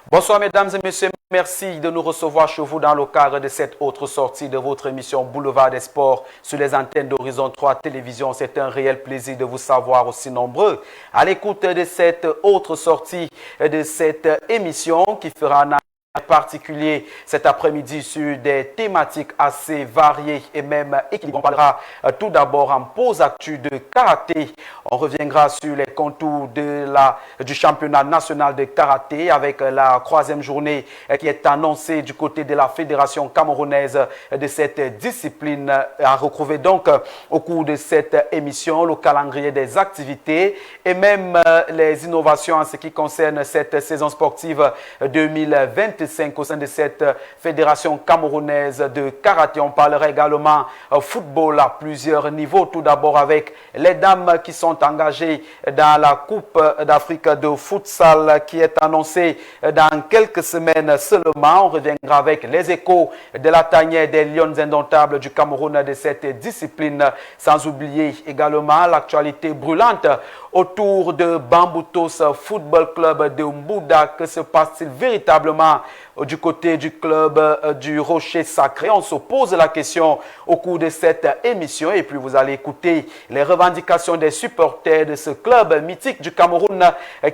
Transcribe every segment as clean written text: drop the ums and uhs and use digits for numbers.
Bonsoir mesdames et messieurs, merci de nous recevoir chez vous dans le cadre de cette autre sortie de votre émission Boulevard des Sports sur les antennes d'Horizon 3 Télévision. C'est un réel plaisir de vous savoir aussi nombreux à l'écoute de cette autre sortie de cette émission qui fera un particulier cet après-midi sur des thématiques assez variées et même équilibrées. On parlera tout d'abord en pause actu de karaté. On reviendra sur les contours du championnat national de karaté avec la troisième journée qui est annoncée du côté de la Fédération camerounaise de cette discipline. À retrouver donc au cours de cette émission le calendrier des activités et même les innovations en ce qui concerne cette saison sportive 2025 au sein de cette fédération camerounaise de karaté. On parlera également football à plusieurs niveaux. Tout d'abord avec les dames qui sont engagées dans la Coupe d'Afrique de futsal qui est annoncée dans quelques semaines seulement. On reviendra avec les échos de la tanière des Lions indomptables du Cameroun de cette discipline. Sans oublier également l'actualité brûlante autour de Bamboutos Football Club de Mbouda. Que se passe-t-il véritablement du côté du club du Rocher Sacré? On se pose la question au cours de cette émission et puis vous allez écouter les revendications des supporters de ce club mythique du Cameroun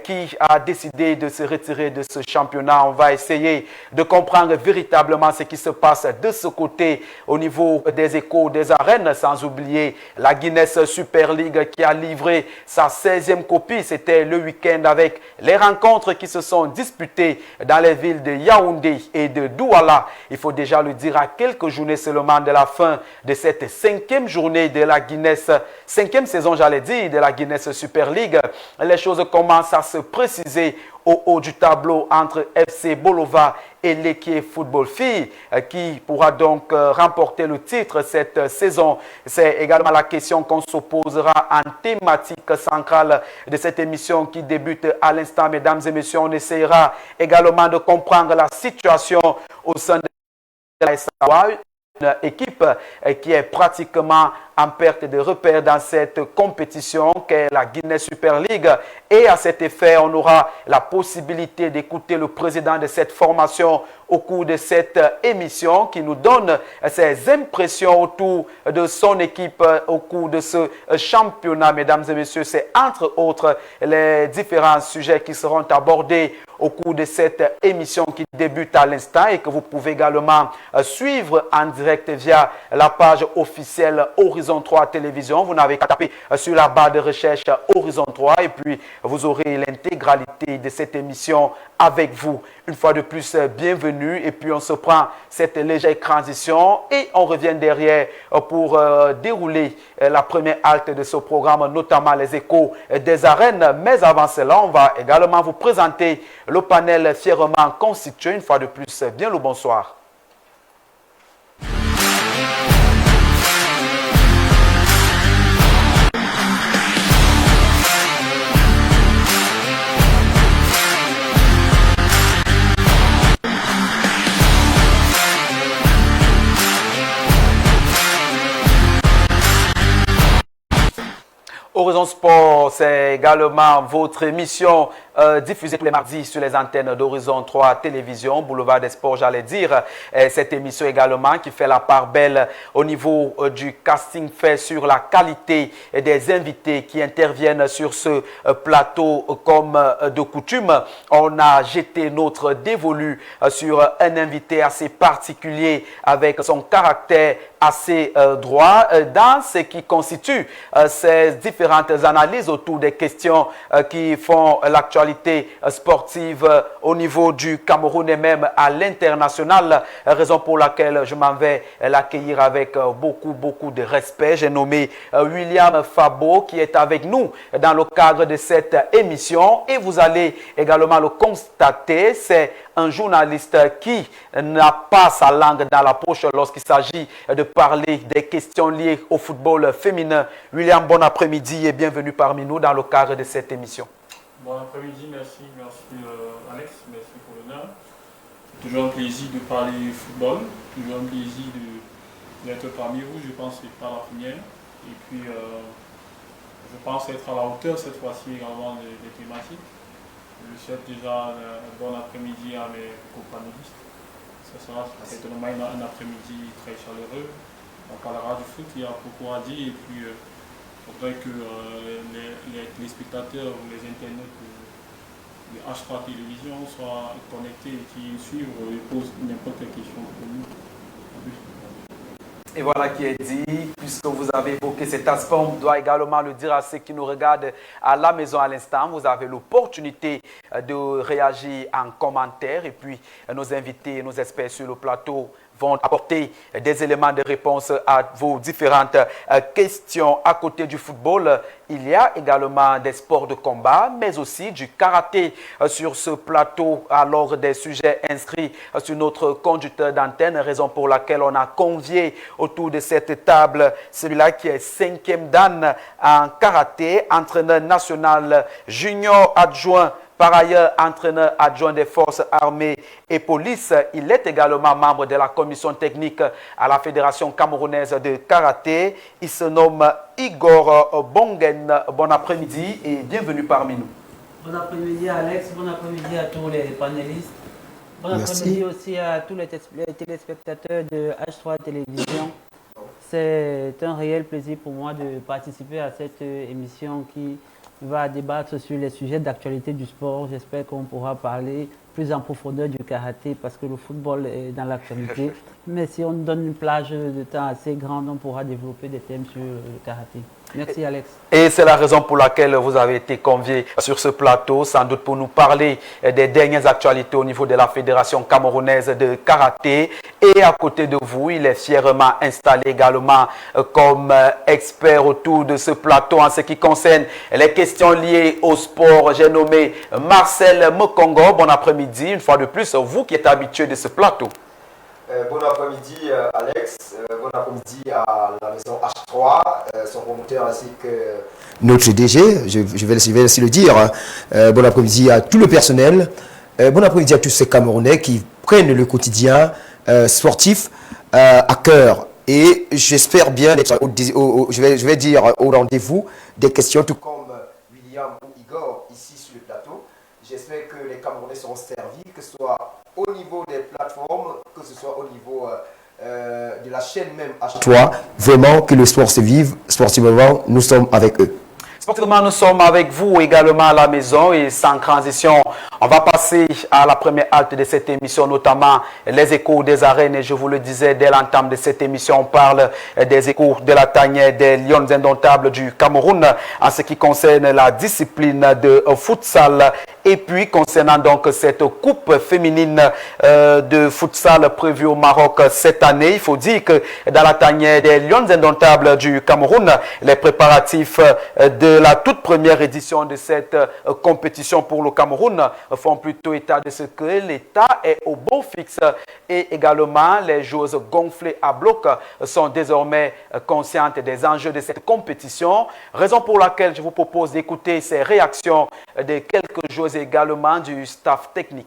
qui a décidé de se retirer de ce championnat. On va essayer de comprendre véritablement ce qui se passe de ce côté au niveau des échos des arènes, sans oublier la Guinness Super League qui a livré sa 16e copie. C'était le week-end avec les rencontres qui se sont disputées dans les villes de Yaoundé et de Douala. Il faut déjà le dire, à quelques journées seulement de la fin de cette 5e journée de la Guinness, 5e saison j'allais dire, de la Guinness Super League. Les choses commencent à se préciser au haut du tableau entre FC Bolova et l'Équipe Football Filles qui pourra donc remporter le titre cette saison. C'est également la question qu'on se posera en thématique centrale de cette émission qui débute à l'instant. Mesdames et messieurs, on essaiera également de comprendre la situation au sein de la SAWA, une équipe qui est pratiquement en perte de repère dans cette compétition qu'est la Guinness Super League. Et à cet effet, on aura la possibilité d'écouter le président de cette formation au cours de cette émission qui nous donne ses impressions autour de son équipe au cours de ce championnat. Mesdames et messieurs, c'est entre autres les différents sujets qui seront abordés au cours de cette émission qui débute à l'instant et que vous pouvez également suivre en direct via la page officielle Horizon 3 Télévision. Vous n'avez qu'à taper sur la barre de recherche Horizon 3 et puis vous aurez l'intégralité de cette émission avec vous. Une fois de plus, bienvenue et puis on se prend cette légère transition et on revient derrière pour dérouler la première halte de ce programme, notamment les échos des arènes. Mais avant cela, on va également vous présenter le panel fièrement constitué. Une fois de plus, bien le bonsoir. Horizon Sport, c'est également votre émission diffusée tous les mardis sur les antennes d'Horizon 3 Télévision, Boulevard des Sports, j'allais dire. Cette émission également qui fait la part belle au niveau du casting fait sur la qualité des invités qui interviennent sur ce plateau comme de coutume. On a jeté notre dévolu sur un invité assez particulier avec son caractère assez droit dans ce qui constitue ces différentes analyses autour des questions qui font l'actualité sportive au niveau du Cameroun et même à l'international, raison pour laquelle je m'en vais l'accueillir avec beaucoup de respect. J'ai nommé William Fabo qui est avec nous dans le cadre de cette émission et vous allez également le constater, c'est un journaliste qui n'a pas sa langue dans la poche lorsqu'il s'agit de parler des questions liées au football féminin. William, bon après-midi et bienvenue parmi nous dans le cadre de cette émission. Bon après-midi, merci Alex, merci pour l'honneur. C'est toujours un plaisir de parler football, toujours un plaisir d'être parmi vous. Je pense que c'est pas la première. Et puis, je pense être à la hauteur cette fois-ci également des thématiques. Je souhaite déjà un bon après-midi à mes companélistes. Ce sera certainement un après-midi très chaleureux. On parlera du foot, il y a beaucoup à dire. Et puis, il faudrait que les spectateurs ou les internautes de H3 Télévision soient connectés et qui suivent et posent n'importe quelle question pour nous. Et voilà qui est dit, puisque vous avez évoqué cet aspect, on doit également le dire à ceux qui nous regardent à la maison à l'instant. Vous avez l'opportunité de réagir en commentaire et puis nos invités et nos experts sur le plateau vont apporter des éléments de réponse à vos différentes questions. À côté du football, il y a également des sports de combat, mais aussi du karaté sur ce plateau, alors des sujets inscrits sur notre conducteur d'antenne, raison pour laquelle on a convié autour de cette table celui-là qui est 5e dan en karaté, entraîneur national junior adjoint. Par ailleurs, entraîneur adjoint des forces armées et police, il est également membre de la commission technique à la Fédération camerounaise de karaté. Il se nomme Igor Bongen. Bon après-midi et bienvenue parmi nous. Bon après-midi Alex, bon après-midi à tous les panélistes. Bon après-midi aussi à tous les téléspectateurs de H3 Télévision. C'est un réel plaisir pour moi de participer à cette émission qui va débattre sur les sujets d'actualité du sport. J'espère qu'on pourra parler plus en profondeur du karaté parce que le football est dans l'actualité. Mais si on donne une plage de temps assez grande, on pourra développer des thèmes sur le karaté. Merci Alex. Et c'est la raison pour laquelle vous avez été convié sur ce plateau, sans doute pour nous parler des dernières actualités au niveau de la Fédération camerounaise de karaté. Et à côté de vous, il est fièrement installé également comme expert autour de ce plateau en ce qui concerne les questions liées au sport. J'ai nommé Marcel Mokongo. Bon après-midi, une fois de plus, vous qui êtes habitué de ce plateau. Bon après-midi Alex, bon après-midi à la maison H3, son promoteur ainsi que notre DG, je vais aussi le dire. Bon après-midi à tout le personnel, bon après-midi à tous ces Camerounais qui prennent le quotidien sportif à cœur. Et j'espère bien être, je vais dire, au rendez-vous des questions, tout comme William ou Igor ici sur le plateau. J'espère que les Camerounais seront servis, que ce soit au niveau des plateformes, que ce soit au niveau de la chaîne même H3. Vraiment que le sport se vive, sportivement, nous sommes avec eux. Sportivement, nous sommes avec vous également à la maison et sans transition, on va passer à la première halte de cette émission, notamment les échos des arènes. Et je vous le disais dès l'entame de cette émission, on parle des échos de la tanière des Lions indomptables du Cameroun en ce qui concerne la discipline de futsal. Et puis, concernant donc cette coupe féminine de futsal prévue au Maroc cette année, il faut dire que dans la tanière des Lions indomptables du Cameroun, les préparatifs de la toute première édition de cette compétition pour le Cameroun font plutôt état de ce que l'État est au beau fixe et également les joueuses gonflées à bloc sont désormais conscientes des enjeux de cette compétition, raison pour laquelle je vous propose d'écouter ces réactions de quelques joueuses également du staff technique.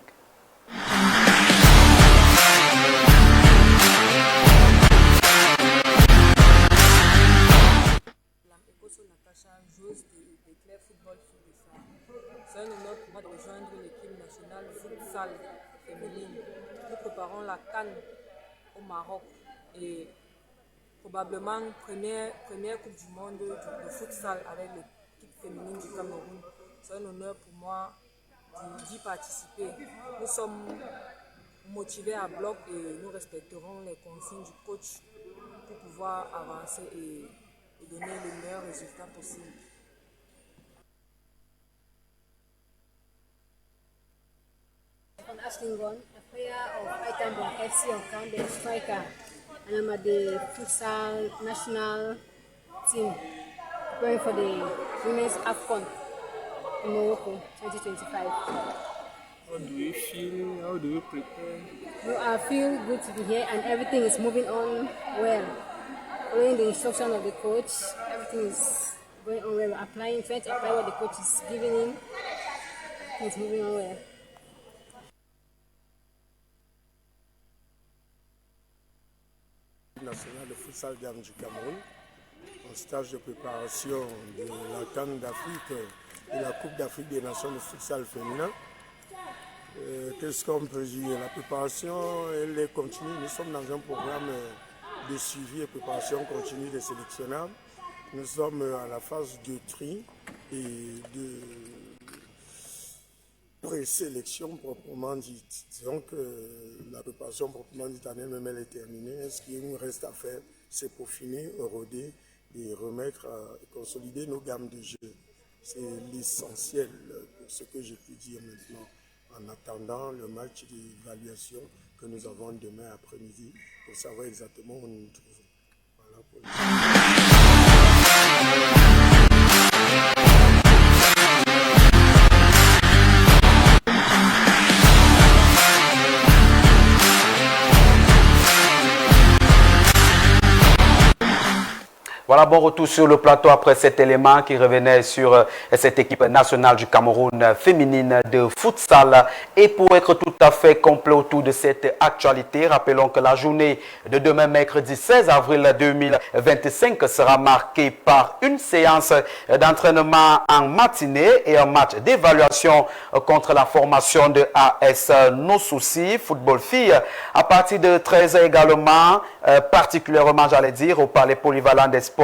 C'est un honneur pour moi de rejoindre l'équipe nationale futsal féminine. Nous préparons la CAN au Maroc et probablement première Coupe du monde de futsal avec l'équipe féminine du Cameroun. C'est un honneur pour moi d'y participer. Nous sommes motivés à bloc et nous respecterons les consignes du coach pour pouvoir avancer et donner le meilleur résultat possible. I'm Ashlingon, a player of Itambon FC of Camden, striker, and I'm at the futsal national team preparing for the Women's AFCON in Morocco 2025. How do you feel? How do you prepare? I feel good to be here and everything is moving on well. Following the instruction of the coach, everything is going on well. Trying to apply what the coach is giving in. It's moving on well. National de futsal dames du Cameroun. en stage de préparation de la CAN d'Afrique et la Coupe d'Afrique des Nations de futsal féminin. Qu'est-ce qu'on peut dire? La préparation, elle est continue. Nous sommes dans un programme de suivi et préparation continue des sélectionnables. Nous sommes à la phase de tri et de présélection proprement dite. Disons que la préparation proprement dite en elle-même, elle est terminée. Ce qui nous reste à faire, c'est peaufiner, éroder et remettre et consolider nos gammes de jeu. C'est l'essentiel pour ce que j'ai pu dire maintenant, en attendant le match d'évaluation que nous avons demain après-midi pour savoir exactement où nous nous trouvons. Voilà pour Voilà, bon retour sur le plateau après cet élément qui revenait sur cette équipe nationale du Cameroun féminine de futsal. Et pour être tout à fait complet autour de cette actualité, rappelons que la journée de demain, mercredi 16 avril 2025, sera marquée par une séance d'entraînement en matinée et un match d'évaluation contre la formation de AS Nos Soucis, football filles, à partir de 13h également, particulièrement, j'allais dire, au palais polyvalent des sports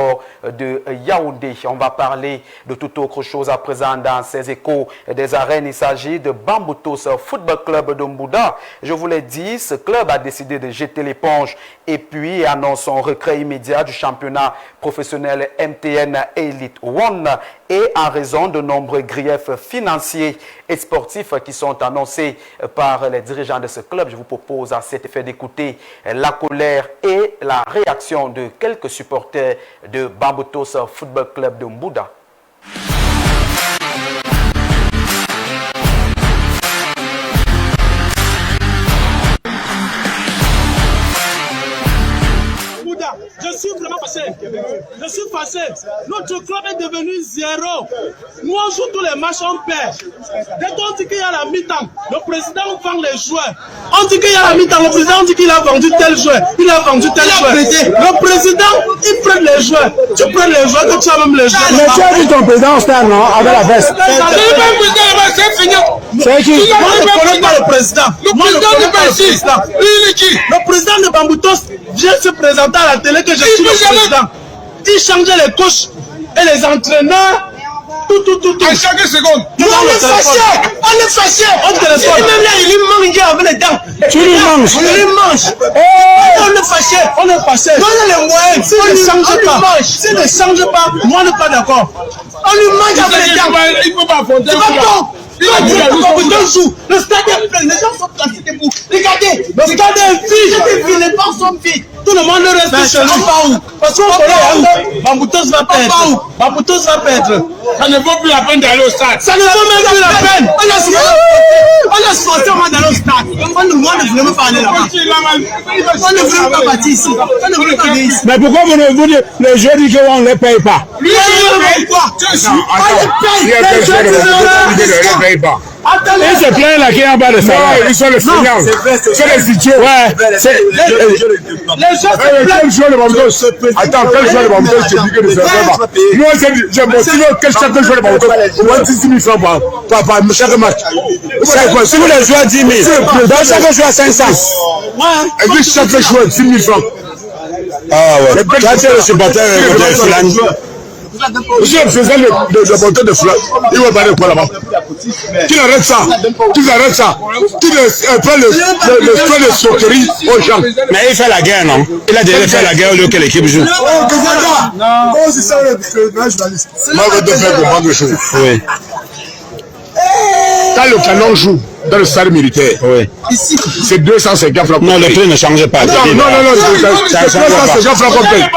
de Yaoundé. On va parler de toute autre chose à présent dans ces échos des arènes. Il s'agit de Bamboutos Football Club de Mbouda. Je vous l'ai dit, ce club a décidé de jeter l'éponge et puis annonce son retrait immédiat du championnat professionnel MTN Elite One et en raison de nombreux griefs financiers et sportifs qui sont annoncés par les dirigeants de ce club. Je vous propose à cet effet d'écouter la colère et la réaction de quelques supporters de Bamboutos Football Club de Mbouda. Je suis vraiment passé. Je suis passé. Notre club est devenu zéro. Nous, on joue tous les matchs, on perd. Dès qu'on dit qu'il y a la mi-temps, le président vend les joueurs. On dit qu'il y a la mi-temps, le président dit qu'il a vendu tel joueur. Il a vendu tel joueur. Le président, il prend les joueurs. Tu prends les joueurs, que tu as même les joueurs. Mais tu as vu ton président au stade, non? Avec la veste. C'est fini. C'est qui? Moi, je ne connais pas le président. Moi, je ne connais pas le président. Le président de Bamboutos vient se présenter à la télé que je suis le président. Il changeait les coachs et les entraîneurs. Tout. À chaque seconde. On est fâché. On téléphone. Même là, il lui mange avec les dents. Tu lui manges. On lui mange. On est fâché. Donnez les moyens. S'il ne change pas, moi, je ne suis pas d'accord. On lui mange avec les dents. Il ne peut pas affronter. C'est pas bon. Le stade est plein, les gens sont cassés debout. Regardez, le stade est vide, les bancs sont vides. Tout le monde reste chez nous. Parce qu'on connaît où Bamboutos va perdre. Bamboutos va perdre. Ça ne vaut plus la peine d'aller au stade. Ça ne vaut même plus la peine. On a supporté au moins d'aller au stade. On ne voulait même pas aller là-bas. On ne voulait même pas partir ici. On ne voulait pas aller ici. Mais pourquoi vous dites les jeux disent qu'on ne les paye pas? Lui, il ne paye pas. Il y a des jeux qui ne les payent pas. Ils se plaignent là qui est en bas de ça. Non, ils sont les feignants. C'est les idiots. Ouais. Quel joueur de Bamboutos? Attends, quel joueur de Bamboutos tu dis que ne se fait pas? Nous, j'ai motivé chaque joueur de Bamboutos au moins 10 000 francs par chaque match. Si vous les jouez à 10 000, dans chaque joueur 500. Et puis chaque joueur 10 000 francs. Ah ouais. Toi, tu es le supporter de Fulani. Monsieur le président de monter de fleurs, il va parler quoi là-bas? Qu'il arrête ça. Qu'il prend le soin de sauterie aux gens. Mais il fait la guerre, non? Il a déjà fait la guerre au lieu que l'équipe joue. Non, c'est ça le journaliste. Moi, je vais te faire comprendre quelque chose. Oui. Quand le canon joue dans le stade militaire, oui. C'est 250 francs. Non, le prix ne change pas. Non, c'est 250 francs qu'on paye.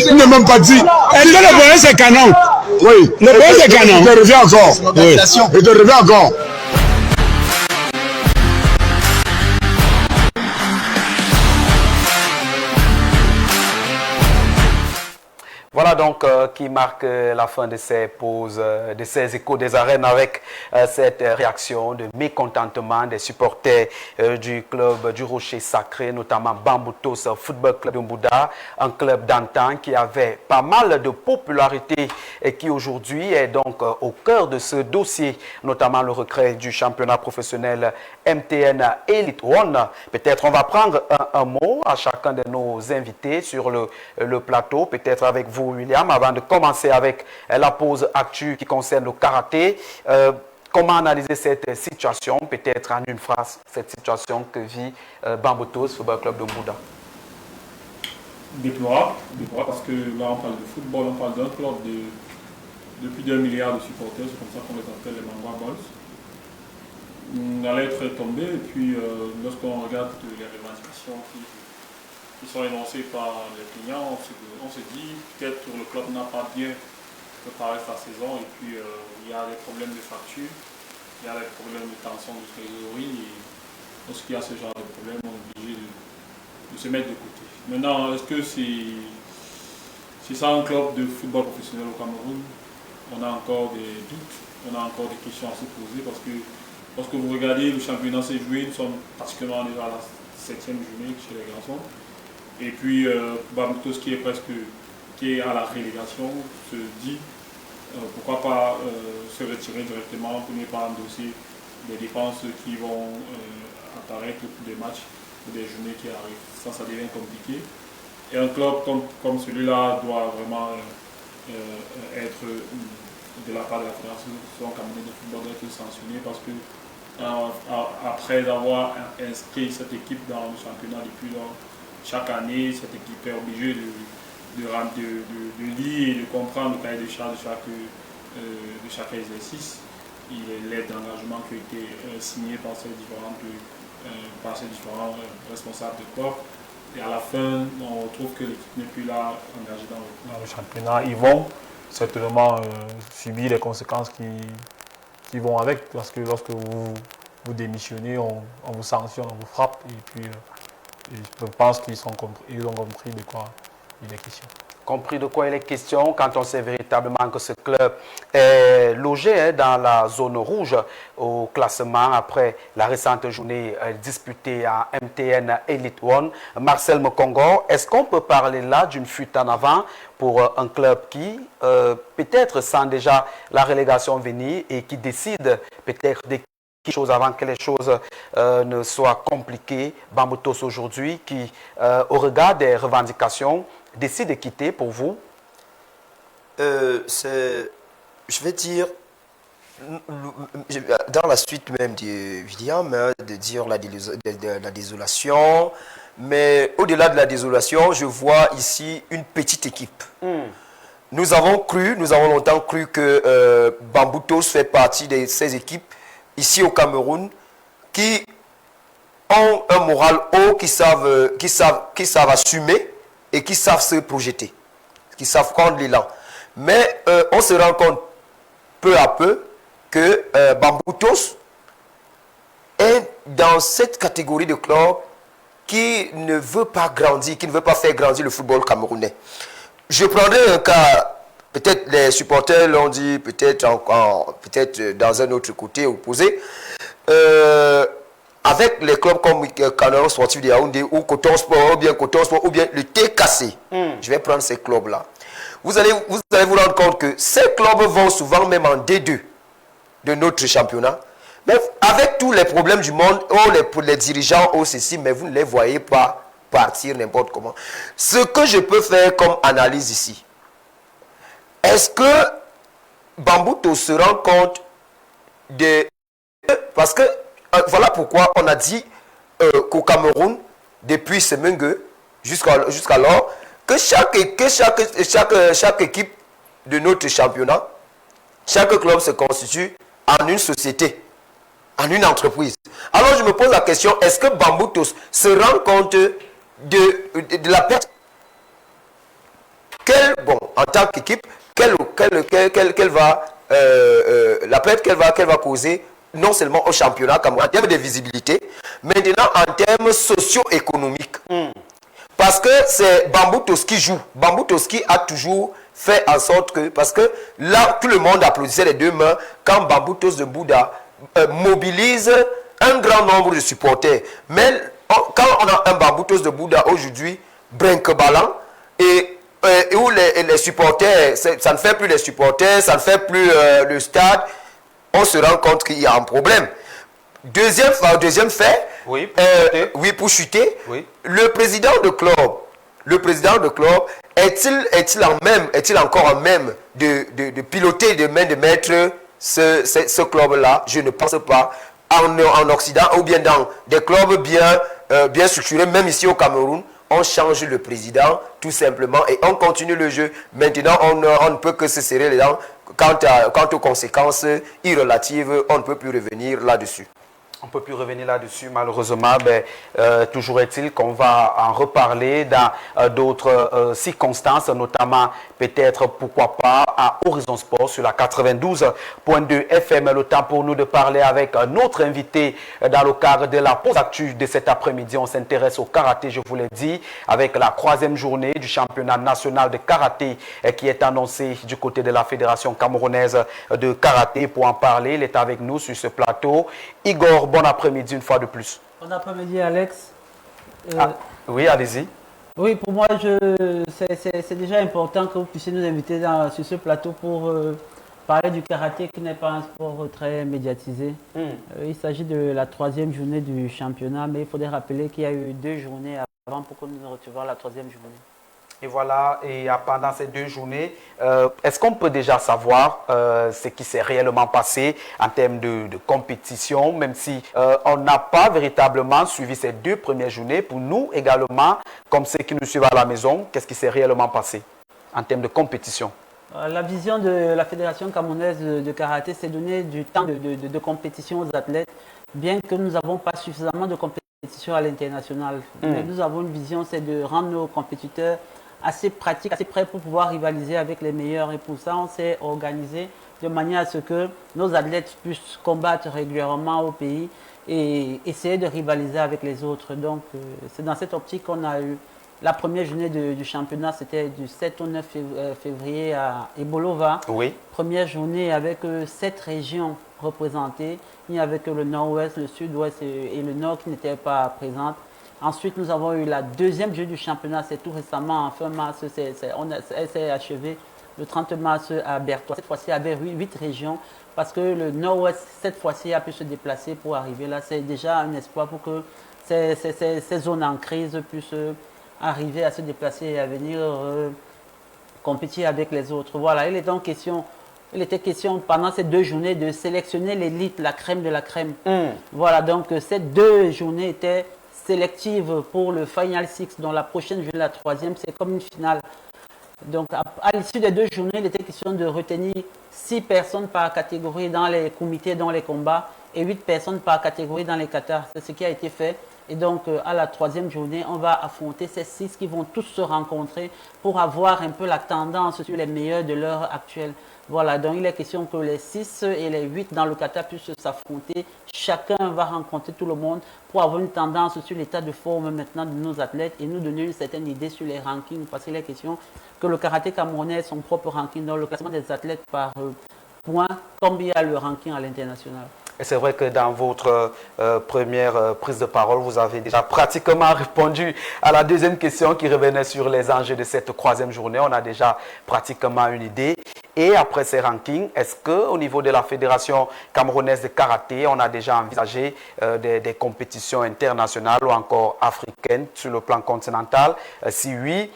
Il n'a même pas dit. Est-ce que le problème c'est canon? Oui. Le problème c'est canon. Il te revient encore. Oui. Il te revient encore. Voilà donc qui marque la fin de ces pauses, de ces échos des arènes avec cette réaction de mécontentement des supporters du club du Rocher Sacré, notamment Bamboutos Football Club de Mbouda, un club d'antan qui avait pas mal de popularité et qui aujourd'hui est donc au cœur de ce dossier, notamment le retrait du championnat professionnel MTN Elite One. Peut-être on va prendre un mot à chacun de nos invités sur le plateau, peut-être avec vous William, avant de commencer avec la pause actuelle qui concerne le karaté. Comment analyser cette situation, peut-être en une phrase, cette situation que vit Bamboutos Football Club de Mbouda? Déplorable, parce que là on parle de football, on parle d'un club de plus d'1 milliard de supporters, c'est comme ça qu'on les appelle les Mangwa Boys. La lettre est tombée et puis lorsqu'on regarde les revendications qui sont énoncées par les clients, on se dit peut-être que le club n'a pas bien préparé sa saison et puis il y a des problèmes de facture, il y a des problèmes de tension de trésorerie et lorsqu'il y a ce genre de problème, on est obligé de se mettre de côté. Maintenant, est-ce que c'est ça un club de football professionnel au Cameroun? On a encore des doutes, on a encore des questions à se poser parce que lorsque vous regardez le championnat s'est joué, nous sommes pratiquement déjà à la 7e journée chez les garçons. Et puis Bamboutos qui est à la relégation se dit pourquoi pas se retirer directement pour ne pas endosser des dépenses qui vont apparaître pour des matchs ou des journées qui arrivent. Ça devient compliqué. Et un club comme celui-là doit vraiment être de la part de la Fédération camerounaise de football doit être sanctionné parce que après avoir inscrit cette équipe dans le championnat depuis chaque année, cette équipe est obligée de lire et de comprendre le cahier de charge de chaque exercice. Il y a l'aide d'engagement qui a été signée par ces différents responsables de club. Et à la fin, on retrouve que l'équipe n'est plus là engagée dans le championnat. Ils vont certainement subir les conséquences qui vont avec, parce que lorsque vous démissionnez, on vous sanctionne, on vous frappe, et puis je pense qu'ils ont compris de quoi il est question. Compris de quoi il est question quand on sait véritablement que ce club est logé dans la zone rouge au classement après la récente journée disputée à MTN Elite One. Marcel Mokongo, est-ce qu'on peut parler là d'une fuite en avant pour un club qui peut-être sent déjà la relégation venir et qui décide peut-être de quelque chose avant que les choses ne soient compliquées? Bamboutos aujourd'hui qui, au regard des revendications, décide de quitter pour vous? Je vais dire, dans la suite même de William, de dire la désolation, mais au-delà de la désolation, je vois ici une petite équipe. Nous avons longtemps cru que Bamboutos fait partie de ces équipes ici au Cameroun qui ont un moral haut, qui savent assumer et qui savent se projeter, qui savent prendre l'élan. Mais on se rend compte peu à peu que Bamboutos est dans cette catégorie de club qui ne veut pas grandir, qui ne veut pas faire grandir le football camerounais. Je prendrai un cas, peut-être les supporters l'ont dit, peut-être dans un autre côté opposé, avec les clubs comme Canard Sportif de Yaoundé ou Coton Sport ou bien le TKC. Je vais prendre ces clubs-là. Vous allez vous rendre compte que ces clubs vont souvent même en D2 de notre championnat. Mais avec tous les problèmes du monde, les dirigeants, ceci, mais vous ne les voyez pas partir n'importe comment. Ce que je peux faire comme analyse ici, est-ce que Bamboutos se rend compte de... Parce que voilà pourquoi on a dit qu'au Cameroun, depuis Semengue jusqu'alors, que chaque équipe de notre championnat, chaque club se constitue en une société, en une entreprise. Alors je me pose la question, est-ce que Bamboutos se rend compte de la perte en tant qu'équipe, la perte qu'elle va causer non seulement au championnat en termes de visibilité, maintenant en termes socio-économiques. Parce que c'est Bamboutos qui joue. Bamboutos qui a toujours fait en sorte que, parce que là, tout le monde applaudissait les deux mains quand Bamboutos de Bouddha mobilise un grand nombre de supporters. Mais quand on a un Bamboutos de Bouddha aujourd'hui, brinque-ballant, et où les supporters, ça ne fait plus les supporters, ça ne fait plus le stade, on se rend compte qu'il y a un problème. Deuxième fait, oui, pour chuter, oui. le président de club, est-il encore en même de piloter, de mettre ce club-là? Je ne pense pas. En Occident, ou bien dans des clubs bien structurés, même ici au Cameroun, on change le président tout simplement et on continue le jeu. Maintenant, on ne peut que se serrer les dents. Quant aux conséquences irrelatives, on ne peut plus revenir là-dessus. On ne peut plus revenir là-dessus, malheureusement. Toujours est-il qu'on va en reparler dans d'autres circonstances, notamment peut-être, pourquoi pas, à Horizon Sport sur la 92.2 FM. Le temps pour nous de parler avec notre invité dans le cadre de la pause actu de cet après-midi. On s'intéresse au karaté, je vous l'ai dit, avec la 3e journée du championnat national de karaté qui est annoncée du côté de la Fédération camerounaise de karaté. Pour en parler, il est avec nous sur ce plateau. Igor, bon après-midi une fois de plus. Bon après-midi Alex. Oui, allez-y. Oui, pour moi, c'est déjà important que vous puissiez nous inviter sur ce plateau pour parler du karaté qui n'est pas un sport très médiatisé. Il s'agit de la 3e journée du championnat, mais il faudrait rappeler qu'il y a eu 2 journées avant pour que nous retrouvions la 3e journée. Et voilà, et pendant ces 2 journées, est-ce qu'on peut déjà savoir ce qui s'est réellement passé en termes de compétition, même si on n'a pas véritablement suivi ces 2 premières journées? Pour nous également, comme ceux qui nous suivent à la maison, qu'est-ce qui s'est réellement passé en termes de compétition? La vision de la Fédération camerounaise de karaté, c'est donner du temps de compétition aux athlètes, bien que nous n'avons pas suffisamment de compétition à l'international. Mais nous avons une vision, c'est de rendre nos compétiteurs assez pratiques, assez prêts pour pouvoir rivaliser avec les meilleurs. Et pour ça, on s'est organisé de manière à ce que nos athlètes puissent combattre régulièrement au pays et essayer de rivaliser avec les autres. Donc, c'est dans cette optique qu'on a eu la première journée du championnat, c'était du 7 au 9 février à Ebolova. Oui. Première journée avec 7 régions représentées. Il n'y avait que le nord-ouest, le sud-ouest et le nord qui n'étaient pas présentes. Ensuite, nous avons eu la 2e journée du championnat, c'est tout récemment, en fin mars, elle s'est achevée le 30 mars à Berthois. Cette fois-ci, il y avait 8 régions parce que le nord-ouest, cette fois-ci, a pu se déplacer pour arriver là. C'est déjà un espoir pour que ces zones en crise puissent arriver à se déplacer et à venir compétir avec les autres. Voilà, il était question pendant ces 2 journées de sélectionner l'élite, la crème de la crème. Voilà, donc ces 2 journées étaient sélectives pour le Final Six, dont la prochaine journée, la 3e, c'est comme une finale. Donc à l'issue des 2 journées, il était question de retenir 6 personnes par catégorie dans les comités, dans les combats, et 8 personnes par catégorie dans les katas. C'est ce qui a été fait. Et donc, à la 3e journée, on va affronter ces 6 qui vont tous se rencontrer pour avoir un peu la tendance sur les meilleurs de l'heure actuelle. Voilà, donc il est question que les 6 et les 8 dans le kata puissent s'affronter. Chacun va rencontrer tout le monde pour avoir une tendance sur l'état de forme maintenant de nos athlètes et nous donner une certaine idée sur les rankings. Parce qu'il est question que le karaté camerounais ait son propre ranking dans le classement des athlètes par points, comme il y a le ranking à l'international. Et c'est vrai que dans votre première prise de parole, vous avez déjà pratiquement répondu à la 2e question qui revenait sur les enjeux de cette 3e journée. On a déjà pratiquement une idée. Et après ces rankings, est-ce qu'au niveau de la Fédération camerounaise de karaté, on a déjà envisagé des compétitions internationales ou encore africaines sur le plan continental? Si oui,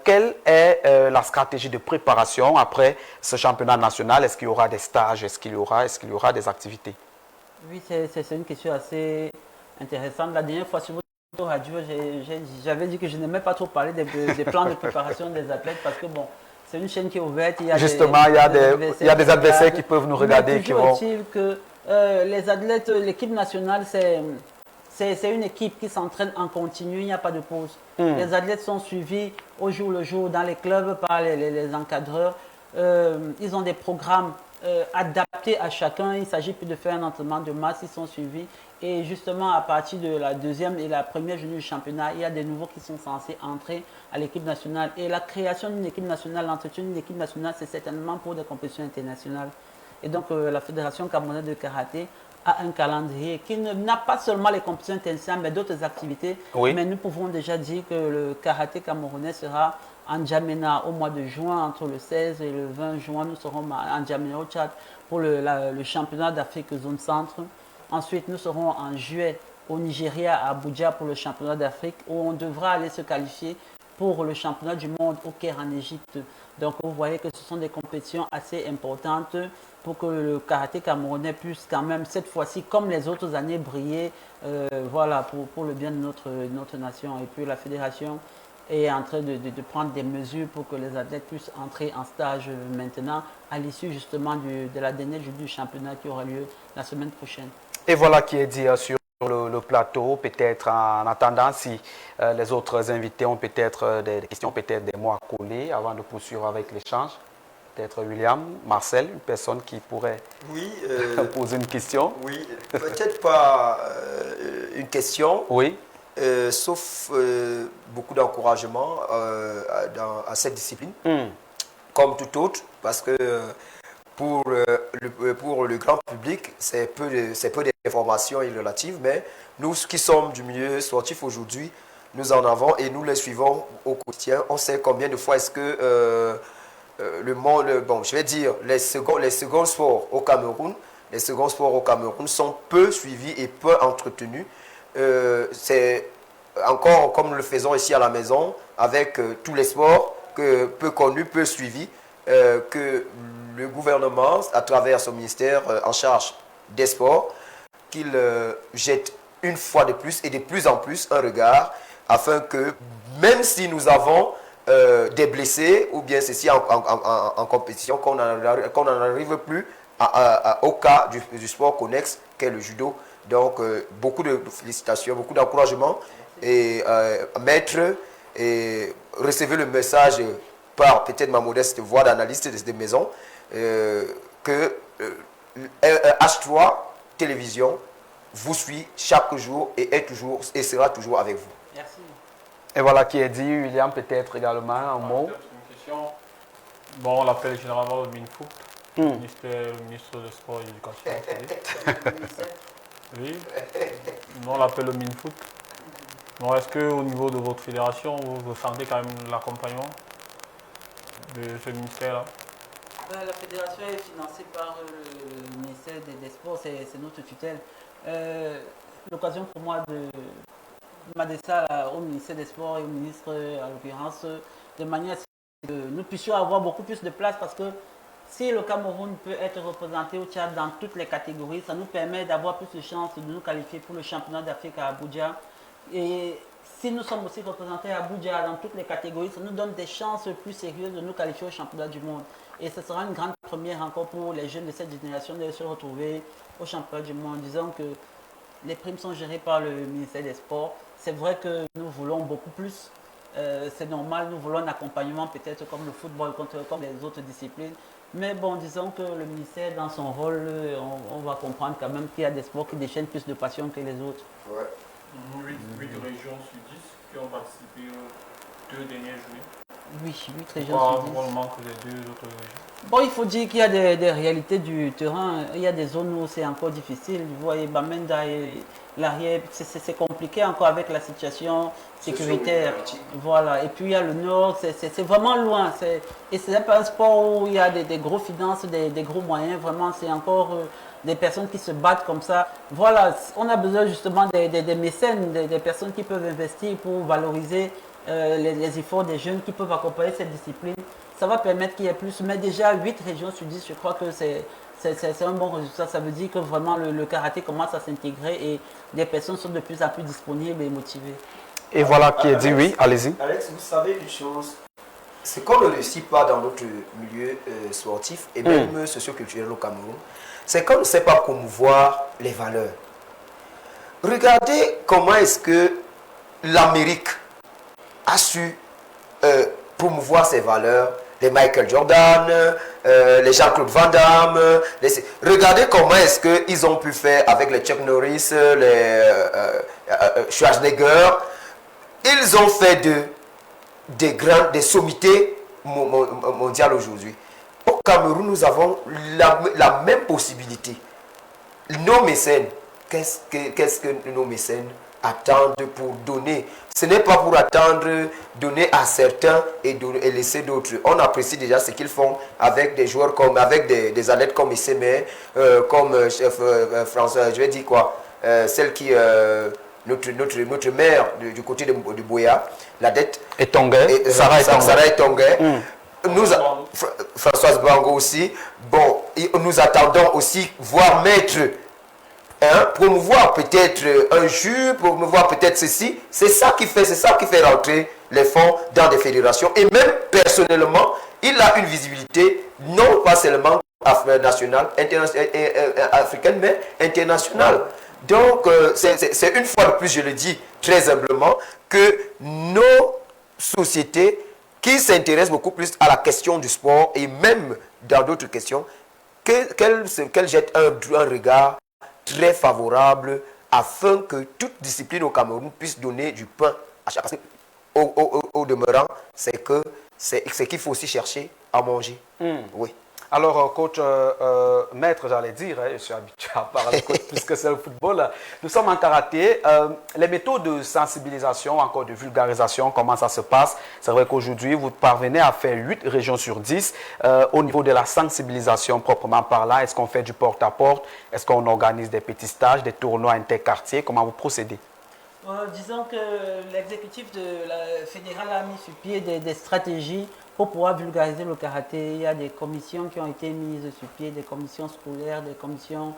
quelle est la stratégie de préparation après ce championnat national? Est-ce qu'il y aura des stages? Est-ce qu'il y aura des activités? Oui, c'est une question assez intéressante. La dernière fois sur votre radio, j'avais dit que je n'aimais pas trop parler des plans de préparation des athlètes parce que bon, c'est une chaîne qui est ouverte. Justement, il y a des adversaires qui peuvent nous regarder. Toujours est-il que les athlètes, l'équipe nationale, c'est une équipe qui s'entraîne en continu, il n'y a pas de pause. Les athlètes sont suivis au jour le jour dans les clubs par les encadreurs. Ils ont des programmes adaptés à chacun. Il ne s'agit plus de faire un entraînement de masse, ils sont suivis. Et justement, à partir de la 2e et la 1re journée du championnat, il y a des nouveaux qui sont censés entrer à l'équipe nationale. Et la création d'une équipe nationale, l'entretien d'une équipe nationale, c'est certainement pour des compétitions internationales. Et donc la Fédération camerounaise de karaté a un calendrier qui n'a pas seulement les compétitions internationales, mais d'autres activités. Oui. Mais nous pouvons déjà dire que le karaté camerounais sera en N'Djamena au mois de juin, entre le 16 et le 20 juin. Nous serons en N'Djamena au Tchad pour le championnat d'Afrique zone centre. Ensuite, nous serons en juillet au Nigeria, à Abuja, pour le championnat d'Afrique, où on devra aller se qualifier pour le championnat du monde au Caire en Égypte. Donc vous voyez que ce sont des compétitions assez importantes pour que le karaté camerounais puisse quand même, cette fois-ci, comme les autres années, briller voilà, pour le bien de notre nation. Et puis la fédération est en train de prendre des mesures pour que les athlètes puissent entrer en stage maintenant, à l'issue justement de la dernière journée du championnat qui aura lieu la semaine prochaine. Et voilà qui est dit sur le plateau. Peut-être en attendant, si les autres invités ont peut-être des questions, peut-être des mots à coller avant de poursuivre avec l'échange. Peut-être William, Marcel, une personne qui pourrait poser une question. Oui, peut-être pas une question. Oui. Sauf beaucoup d'encouragement à cette discipline, comme tout autre, parce que pour le grand public, c'est peu d'informations irrelatives, mais nous qui sommes du milieu sportif aujourd'hui, nous en avons et nous les suivons au quotidien. On sait combien de fois est-ce que le monde, bon, je vais dire, les seconds sports au Cameroun, sont peu suivis et peu entretenus. C'est encore comme nous le faisons ici à la maison, avec tous les sports peu connus, peu suivis, que le gouvernement, à travers son ministère en charge des sports, qu'il jette une fois de plus et de plus en plus un regard, afin que même si nous avons des blessés, ou bien ceci en compétition, qu'on n'en arrive plus au cas du sport connexe qu'est le judo. Donc, beaucoup de félicitations, beaucoup d'encouragement. Et maître, et recevez le message par peut-être ma modeste voix d'analyste des maisons, que H3 Télévision vous suit chaque jour et sera toujours avec vous. Merci. Et voilà qui est dit. William, peut-être également un mot. Une question. Bon, on l'appelle généralement le MINFOOT, le ministre des Sports et de l'Éducation. Oui, nous on l'appelle le MINFOOT. Bon, est-ce qu'au niveau de votre fédération, vous sentez quand même l'accompagnement de ce ministère-là? La fédération est financée par le ministère des Sports, c'est notre tutelle. L'occasion pour moi de demander ça au ministère des Sports et au ministre, à l'occurrence, de manière à ce que nous puissions avoir beaucoup plus de place, parce que si le Cameroun peut être représenté au Tchad dans toutes les catégories, ça nous permet d'avoir plus de chances de nous qualifier pour le championnat d'Afrique à Abuja. Et si nous sommes aussi représentés à Abuja dans toutes les catégories, ça nous donne des chances plus sérieuses de nous qualifier au championnat du monde. Et ce sera une grande première encore pour les jeunes de cette génération de se retrouver au championnat du monde. Disons que les primes sont gérées par le ministère des Sports. C'est vrai que nous voulons beaucoup plus. C'est normal, nous voulons un accompagnement peut-être comme le football, comme les autres disciplines. Mais bon, disons que le ministère, dans son rôle, on va comprendre quand même qu'il y a des sports qui déchaînent plus de passion que les autres. Ouais. 8 régions sur 10 qui ont participé aux 2 dernières journées. Oui, 8 régions sur 10. Pourquoi on manque les 2 autres régions? Bon, il faut dire qu'il y a des réalités du terrain. Il y a des zones où c'est encore difficile. Vous voyez, Bamenda et l'arrière, c'est compliqué encore avec la situation sécuritaire. Voilà. Et puis il y a le nord, c'est vraiment loin. Et c'est pas un sport où il y a des gros finances, des gros moyens. Vraiment, c'est encore des personnes qui se battent comme ça. Voilà, on a besoin justement des mécènes, des personnes qui peuvent investir pour valoriser les efforts des jeunes qui peuvent accompagner cette discipline. Ça va permettre qu'il y ait plus, mais déjà 8 régions sur 10, je crois que c'est un bon résultat. Ça veut dire que vraiment le karaté commence à s'intégrer et les personnes sont de plus en plus disponibles et motivées. Et voilà qui est dit, oui, allez-y. Alex, vous savez une chose, c'est qu'on ne réussit pas dans notre milieu sportif et même socio-culturel au Cameroun, c'est qu'on ne sait pas promouvoir les valeurs. Regardez comment est-ce que l'Amérique a su promouvoir ses valeurs, les Michael Jordan, les Jean-Claude Van Damme. Regardez comment est-ce qu'ils ont pu faire avec les Chuck Norris, les Schwarzenegger. Ils ont fait des sommités mondiales aujourd'hui. Au Cameroun, nous avons la même possibilité. Nos mécènes, qu'est-ce que nos mécènes attendent pour donner? Ce n'est pas pour attendre, donner à certains et laisser d'autres. On apprécie déjà ce qu'ils font avec des joueurs avec des athlètes comme Issemé, comme François, je vais dire quoi, celle qui, notre mère du côté de Boya, la dette. Et Tonguet, Sarah Tonguet. Françoise Bango aussi. Bon, nous attendons aussi voir mettre, promouvoir peut-être un jus, promouvoir peut-être ceci. C'est ça qui fait rentrer les fonds dans des fédérations. Et même personnellement, il a une visibilité, non pas seulement nationale, africaine, mais internationale. Donc, c'est une fois de plus, je le dis très humblement, que nos sociétés qui s'intéressent beaucoup plus à la question du sport et même dans d'autres questions, qu'elles jettent un regard très favorable afin que toute discipline au Cameroun puisse donner du pain à chaque. Parce que au demeurant, c'est qu'il faut aussi chercher à manger. Oui. Alors, coach, maître, j'allais dire, je suis habitué à parler coach, puisque c'est le football. Nous sommes en karaté. Les méthodes de sensibilisation, encore de vulgarisation, comment ça se passe? C'est vrai qu'aujourd'hui, vous parvenez à faire 8 régions sur 10. Au niveau de la sensibilisation, proprement parlant, est-ce qu'on fait du porte-à-porte? Est-ce qu'on organise des petits stages, des tournois interquartiers? Comment vous procédez? Disons que l'exécutif fédéral a mis sur pied des stratégies pour pouvoir vulgariser le karaté. Il y a des commissions qui ont été mises sur pied, des commissions scolaires, des commissions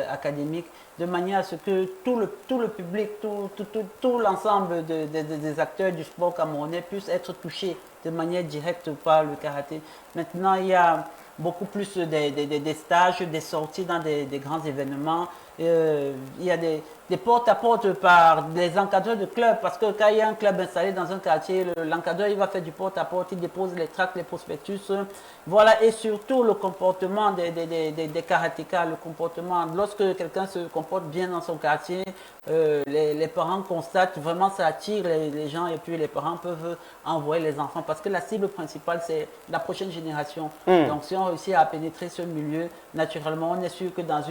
académiques, de manière à ce que tout le public, tout l'ensemble des acteurs du sport camerounais puissent être touchés de manière directe par le karaté. Maintenant, il y a beaucoup plus des stages, des sorties dans des grands événements. Il y a des porte-à-porte par des encadreurs de clubs, parce que quand il y a un club installé dans un quartier, l'encadreur il va faire du porte-à-porte, il dépose les tracts, les prospectus, voilà, et surtout le comportement des karatékas, le comportement, lorsque quelqu'un se comporte bien dans son quartier, les parents constatent vraiment ça attire les gens, et puis les parents peuvent envoyer les enfants, parce que la cible principale c'est la prochaine génération. Donc si on réussit à pénétrer ce milieu, naturellement on est sûr que dans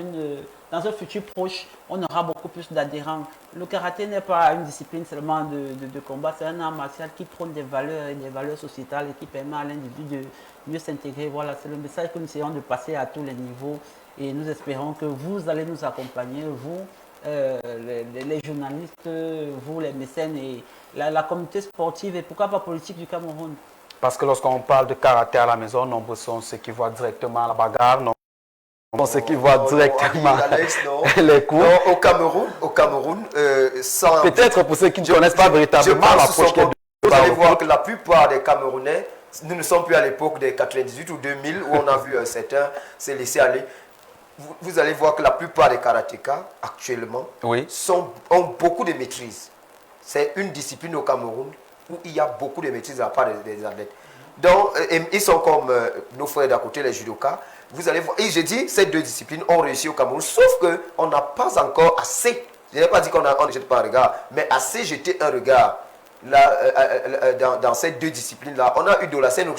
un futur proche, on aura beaucoup plus d'adhérents. Le karaté n'est pas une discipline seulement de combat, c'est un art martial qui prône des valeurs et des valeurs sociétales et qui permet à l'individu de mieux s'intégrer. Voilà, c'est le message que nous essayons de passer à tous les niveaux et nous espérons que vous allez nous accompagner, vous, les journalistes, vous, les mécènes et la communauté sportive et pourquoi pas politique du Cameroun. Parce que lorsqu'on parle de karaté à la maison, nombreux sont ceux qui voient directement la bagarre, ceux qui voient directement les coups. Non, au Cameroun, peut-être pour ceux qui ne connaissent pas véritablement l'approche. Vous allez voir que la plupart des Camerounais, nous ne sommes plus à l'époque des 98 ou 2000 où on a vu certains se laisser aller. Vous allez voir que la plupart des karatékas actuellement ont beaucoup de maîtrise. C'est une discipline au Cameroun où il y a beaucoup de maîtrise de la part des athlètes. Donc, ils sont comme nos frères d'à côté, les judokas. Vous allez voir, et je dis, ces deux disciplines ont réussi au Cameroun, sauf qu'on n'a pas encore assez, je n'ai pas dit qu'on ne jette pas un regard, mais assez jeté un regard là, dans ces deux disciplines-là. On a eu Dolassène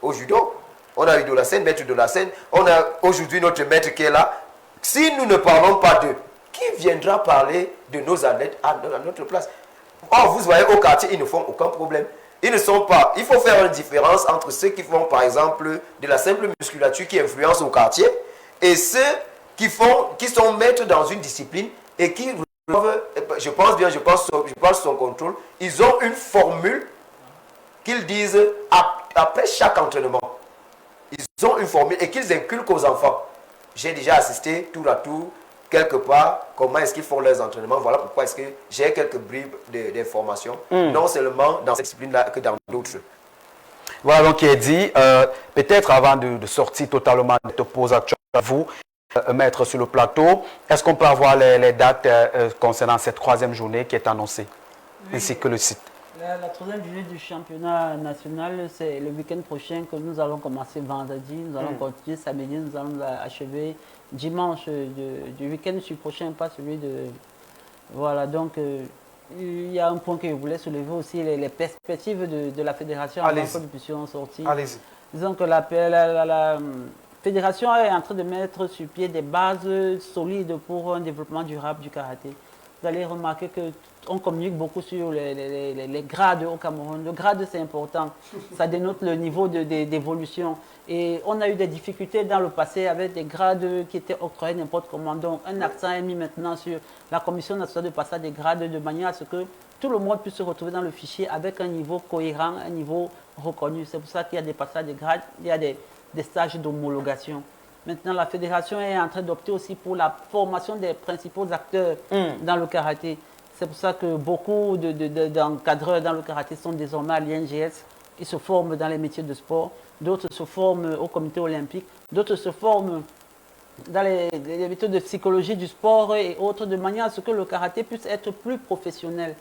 au judo, on a eu Dolassène, maître Dolassène, on a aujourd'hui notre maître qui est là. Si nous ne parlons pas d'eux, qui viendra parler de nos athlètes à notre place? Or, vous voyez, au quartier, ils ne font aucun problème. Ils ne sont pas. Il faut faire une différence entre ceux qui font, par exemple, de la simple musculature qui influence au quartier et ceux qui sont maîtres dans une discipline et qui, je pense sous son contrôle, ils ont une formule qu'ils disent après chaque entraînement. Ils ont une formule et qu'ils inculquent aux enfants. J'ai déjà assisté tour à tour quelque part, comment est-ce qu'ils font leurs entraînements. Voilà pourquoi est-ce que j'ai quelques bribes d'informations, non seulement dans cette discipline-là que dans d'autres. Voilà donc qui est dit. Peut-être avant de sortir totalement de cette pause actuelle, vous, mettre sur le plateau, est-ce qu'on peut avoir les dates concernant cette troisième journée qui est annoncée, ainsi que le site? La troisième journée du championnat national, c'est le week-end prochain que nous allons commencer vendredi. Nous allons continuer samedi, nous allons achever dimanche du week-end prochain, pas celui de... Voilà, donc il y a un point que je voulais soulever aussi, les perspectives de la fédération avant que nous puissions sortir. Allez-y. Disons que la fédération est en train de mettre sur pied des bases solides pour un développement durable du karaté. Vous allez remarquer qu'on communique beaucoup sur les grades au Cameroun. Le grade, c'est important. Ça dénote le niveau d'évolution. Et on a eu des difficultés dans le passé avec des grades qui étaient octroyés n'importe comment. Donc, un accent est mis maintenant sur la Commission nationale de passage des grades de manière à ce que tout le monde puisse se retrouver dans le fichier avec un niveau cohérent, un niveau reconnu. C'est pour ça qu'il y a des passages des grades, il y a des stages d'homologation. Maintenant, la fédération est en train d'opter aussi pour la formation des principaux acteurs dans le karaté. C'est pour ça que beaucoup d'encadreurs dans le karaté sont désormais à l'INGS. Ils se forment dans les métiers de sport. D'autres se forment au comité olympique. D'autres se forment dans les méthodes de psychologie du sport et autres, de manière à ce que le karaté puisse être plus professionnel.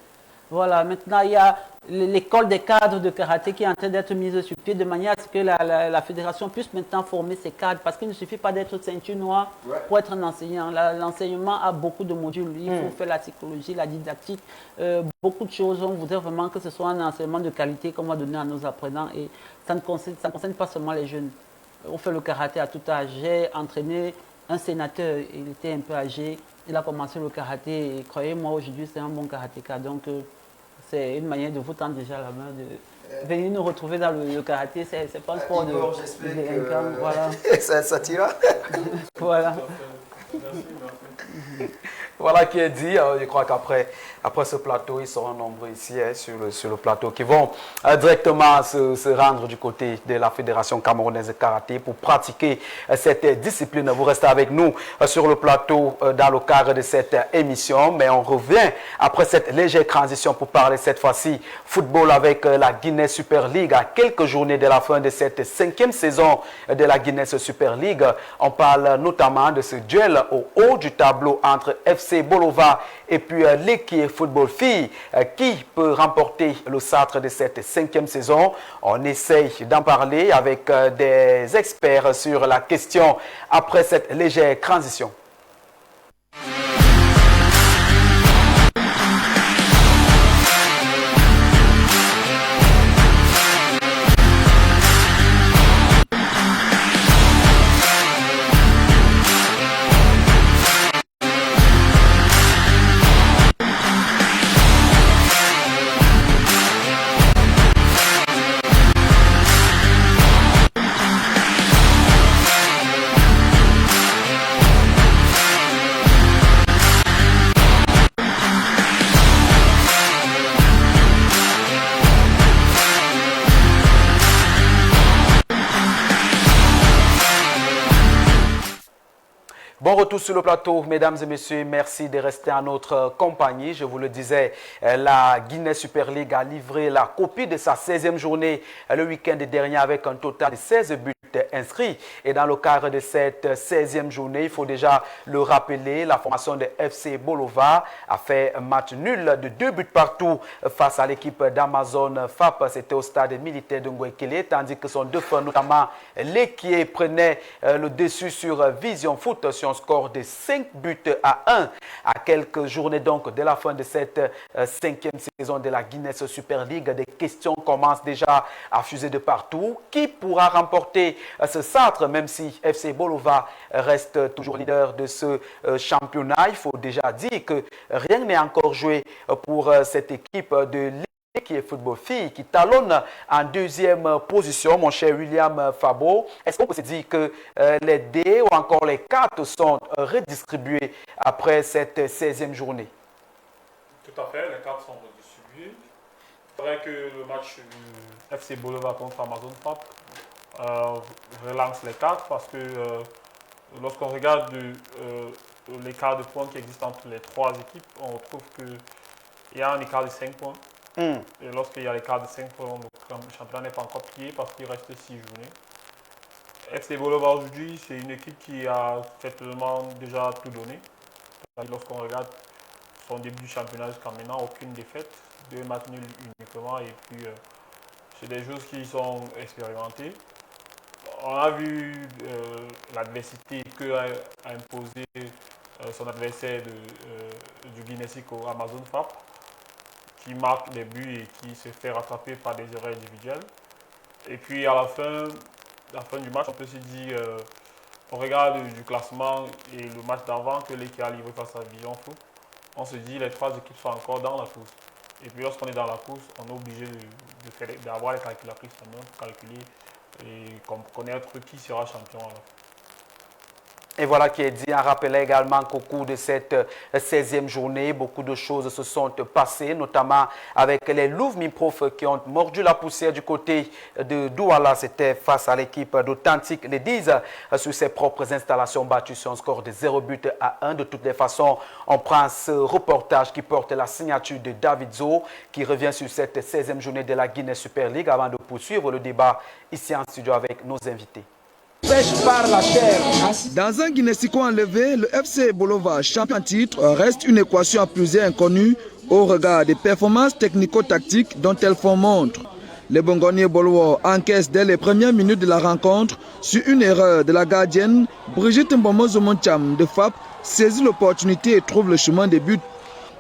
Voilà, maintenant il y a l'école des cadres de karaté qui est en train d'être mise sur pied de manière à ce que la fédération puisse maintenant former ses cadres, parce qu'il ne suffit pas d'être ceinture noire pour être un enseignant. L'enseignement a beaucoup de modules. Il faut faire la psychologie, la didactique, beaucoup de choses. On voudrait vraiment que ce soit un enseignement de qualité qu'on va donner à nos apprenants, et ça ne concerne pas seulement les jeunes. On fait le karaté à tout âge. J'ai entraîné un sénateur, il était un peu âgé, il a commencé le karaté et croyez-moi, aujourd'hui c'est un bon karatéka. Donc c'est une manière de vous tendre déjà la main, de venir nous retrouver dans le karaté. C'est pas un sport de délinquant. Voilà. Ça tira. Voilà. Voilà qui est dit. Je crois qu'après ce plateau, ils seront nombreux ici sur le plateau qui vont directement se rendre du côté de la Fédération camerounaise de karaté pour pratiquer cette discipline. Vous restez avec nous sur le plateau dans le cadre de cette émission, mais on revient après cette légère transition pour parler cette fois-ci football avec la Guinness Super League. À quelques journées de la fin de cette 5e saison de la Guinness Super League, on parle notamment de ce duel au haut du tableau entre FC Bolova et puis l'équipe football filles. Qui peut remporter le sacre de cette 5e saison? On essaye d'en parler avec des experts sur la question après cette légère transition. Bon retour sur le plateau, mesdames et messieurs. Merci de rester en notre compagnie. Je vous le disais, la Guinness Super League a livré la copie de sa 16e journée le week-end dernier avec un total de 16 buts inscrits. Et dans le cadre de cette 16e journée, il faut déjà le rappeler, la formation de FC Bolova a fait un match nul de 2 buts partout face à l'équipe d'Amazon FAP. C'était au stade militaire de Ngouekele, tandis que son défunt, notamment l'équipe, prenait le dessus sur Vision Foot sur un score de 5 buts à 1. À quelques journées donc de la fin de cette 5e saison de la Guinness Super League, des questions commencent déjà à fuser de partout. Qui pourra remporter ce sacre, même si FC Bolova reste toujours leader de ce championnat? Il faut déjà dire que rien n'est encore joué pour cette équipe de qui est football fille, qui talonne en 2e position, mon cher William Fabo. Est-ce qu'on peut se dire que les dés ou encore les cartes sont redistribuées après cette 16e journée? Tout à fait, les cartes sont redistribuées. C'est vrai que le match FC Bolova contre Amazon FAP relance les cartes parce que lorsqu'on regarde l'écart de points qui existe entre les 3 équipes, on retrouve qu'il y a un écart de 5 points. Et lorsqu'il y a l'écart de 5 points, le championnat n'est pas encore plié parce qu'il reste 6 journées. FC Bolova aujourd'hui, c'est une équipe qui a certainement déjà tout donné. Lorsqu'on regarde son début du championnat jusqu'à maintenant, aucune défaite, 2 matchs nuls uniquement, et puis c'est des joueurs qui sont expérimentés. On a vu l'adversité qu'a imposé son adversaire du Guinnessic au Amazon FAP. qui marque des buts et qui se fait rattraper par des erreurs individuelles. Et puis à la fin du match, on peut se dire, on regarde du classement et le match d'avant que l'équipe a livré face à Vision Foot. On se dit les 3 équipes sont encore dans la course. Et puis lorsqu'on est dans la course, on est obligé d'avoir les calculatrices en main pour calculer et connaître qui sera champion. Alors. Et voilà qui est dit. On rappelait également qu'au cours de cette 16e journée, beaucoup de choses se sont passées, notamment avec les Louvres Miprof qui ont mordu la poussière du côté de Douala. C'était face à l'équipe d'Authentique les 10 sur ses propres installations battues sur un score de 0-1. De toutes les façons, on prend ce reportage qui porte la signature de David Zo qui revient sur cette 16e journée de la Guinée Super League avant de poursuivre le débat ici en studio avec nos invités. Dans un Guinécico enlevé, le FC Bolova, champion titre, reste une équation à plusieurs inconnues au regard des performances technico-tactiques dont elles font montre. Les Bongoniers Bolovo encaissent dès les premières minutes de la rencontre sur une erreur de la gardienne Brigitte Mbomozo Moncham de FAP, saisit l'opportunité et trouve le chemin des buts.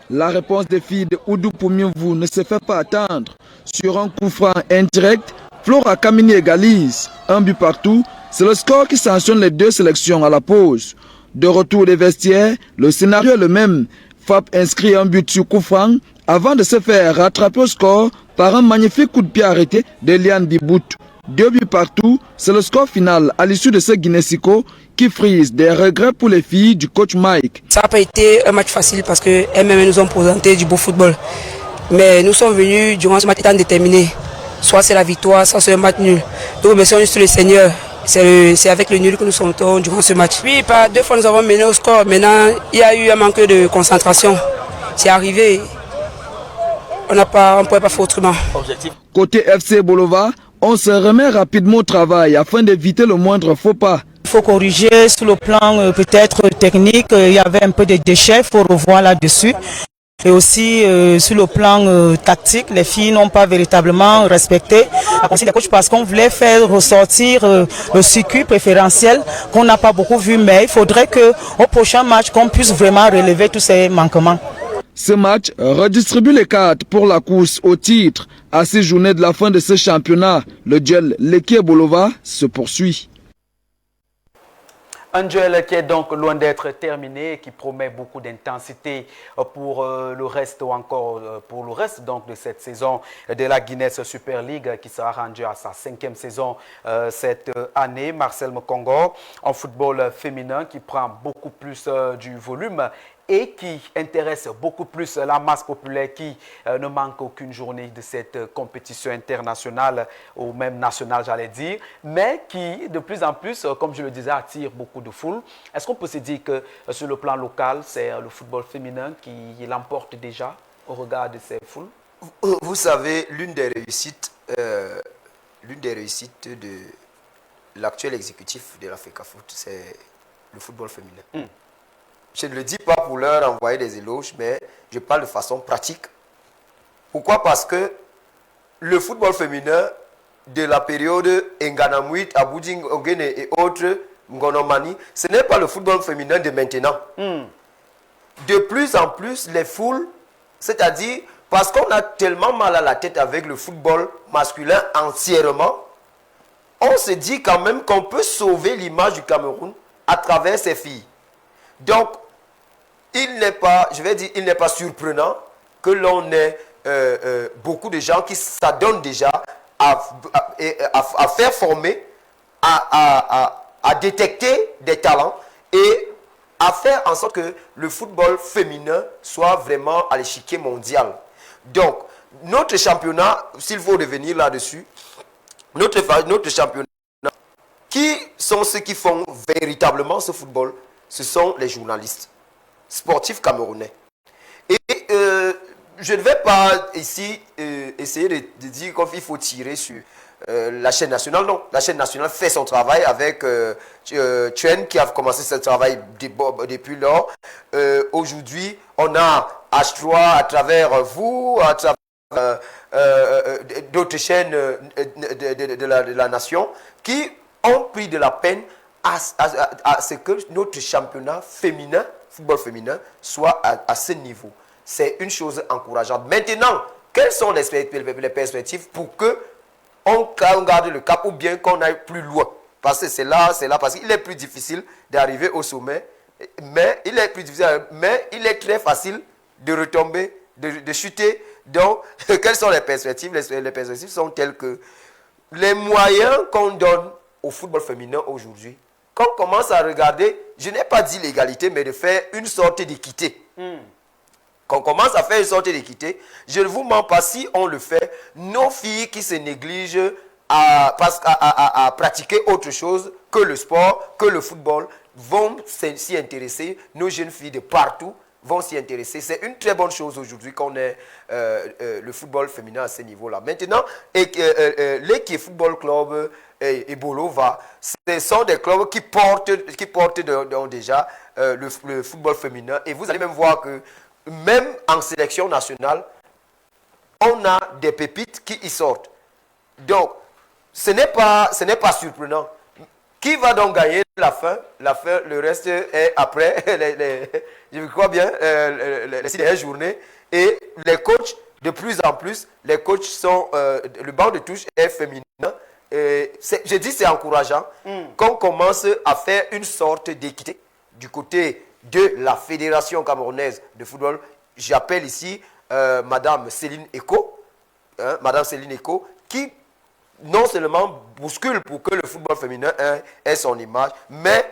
La réponse des filles de Oudou Poumiovou ne se fait pas attendre. Sur un coup franc indirect, Flora Kamini égalise, un but partout. C'est le score qui sanctionne les 2 sélections à la pause. De retour des vestiaires, le scénario est le même. FAP inscrit un but sur coup franc avant de se faire rattraper au score par un magnifique coup de pied arrêté d'Eliane Dibout. 2 buts partout, c'est le score final à l'issue de ce Guinécico qui frise des regrets pour les filles du coach Mike. Ça n'a pas été un match facile parce qu'elles-mêmes nous ont présenté du beau football. Mais nous sommes venus durant ce match étant déterminés. Soit c'est la victoire, soit c'est un match nul. Donc remercions juste le Seigneur. C'est avec le nul que nous sommes durant ce match. Oui, par 2 fois nous avons mené au score. Maintenant, il y a eu un manque de concentration. C'est arrivé. On ne pouvait pas faire autrement. Côté FC Bolova, on se remet rapidement au travail afin d'éviter le moindre faux pas. Il faut corriger sur le plan peut-être technique. Il y avait un peu de déchets, il faut revoir là-dessus. Et aussi sur le plan tactique, les filles n'ont pas véritablement respecté la consigne des coachs parce qu'on voulait faire ressortir le circuit préférentiel qu'on n'a pas beaucoup vu, mais il faudrait qu'au prochain match qu'on puisse vraiment relever tous ces manquements. Ce match redistribue les cartes pour la course au titre. À 6 journées de la fin de ce championnat, le duel Lekie Bolova se poursuit. Un duel qui est donc loin d'être terminé et qui promet beaucoup d'intensité pour le reste ou encore pour le reste donc de cette saison de la Guinness Super League qui sera rendue à sa 5e saison cette année. Marcel Mokongo, en football féminin qui prend beaucoup plus du volume et qui intéresse beaucoup plus la masse populaire qui ne manque aucune journée de cette compétition internationale ou même nationale, j'allais dire, mais qui de plus en plus, comme je le disais, attire beaucoup de foule. Est-ce qu'on peut se dire que sur le plan local, c'est le football féminin qui l'emporte déjà au regard de ces foules? Vous savez, l'une des réussites de l'actuel exécutif de l'Africa Foot, c'est le football féminin. Je ne le dis pas pour leur envoyer des éloges, mais je parle de façon pratique. Pourquoi? Parce que le football féminin de la période Nganamuit, Abouding, Ogene et autres, Ngonomani, ce n'est pas le football féminin de maintenant. De plus en plus, les foules, c'est-à-dire parce qu'on a tellement mal à la tête avec le football masculin entièrement, on se dit quand même qu'on peut sauver l'image du Cameroun à travers ces filles. Donc, il n'est pas surprenant que l'on ait beaucoup de gens qui s'adonnent déjà à faire former, à détecter des talents et à faire en sorte que le football féminin soit vraiment à l'échiquier mondial. Donc, notre championnat, s'il faut revenir là-dessus, notre championnat, qui sont ceux qui font véritablement ce football? Ce sont les journalistes sportifs camerounais. Et je ne vais pas ici essayer de dire qu'il faut tirer sur la chaîne nationale. Non, la chaîne nationale fait son travail avec Tuen qui a commencé ce travail depuis lors. Aujourd'hui, on a H3 à travers vous, à travers d'autres chaînes de la nation qui ont pris de la peine à ce que notre championnat féminin, football féminin, soit à ce niveau. C'est une chose encourageante. Maintenant, quelles sont les perspectives pour que on garde le cap ou bien qu'on aille plus loin? Parce que c'est là, parce qu'il est plus difficile d'arriver au sommet, mais il est très facile de retomber, de chuter. Donc, quelles sont les perspectives? Les perspectives sont telles que les moyens qu'on donne au football féminin aujourd'hui, quand on commence à regarder, je n'ai pas dit l'égalité, mais de faire une sorte d'équité. Qu'on commence à faire une sorte d'équité, je ne vous mens pas, si on le fait, nos filles qui se négligent à pratiquer autre chose que le sport, que le football, vont s'y intéresser. Nos jeunes filles de partout vont s'y intéresser. C'est une très bonne chose aujourd'hui qu'on ait le football féminin à ce niveau-là. Maintenant, l'équipe Football Club et Bolova, ce sont des clubs qui portent déjà le football féminin. Et vous allez même voir que même en sélection nationale, on a des pépites qui y sortent. Donc, ce n'est pas surprenant. Qui va donc gagner la fin? Le reste est après, je crois bien, les 6 dernières journées. Et les coachs, de plus en plus, les coachs sont, le banc de touche est féminin. Je dis c'est encourageant qu'on commence à faire une sorte d'équité du côté de la Fédération camerounaise de football. J'appelle ici Madame Céline Eko, qui non seulement bouscule pour que le football féminin ait son image, mais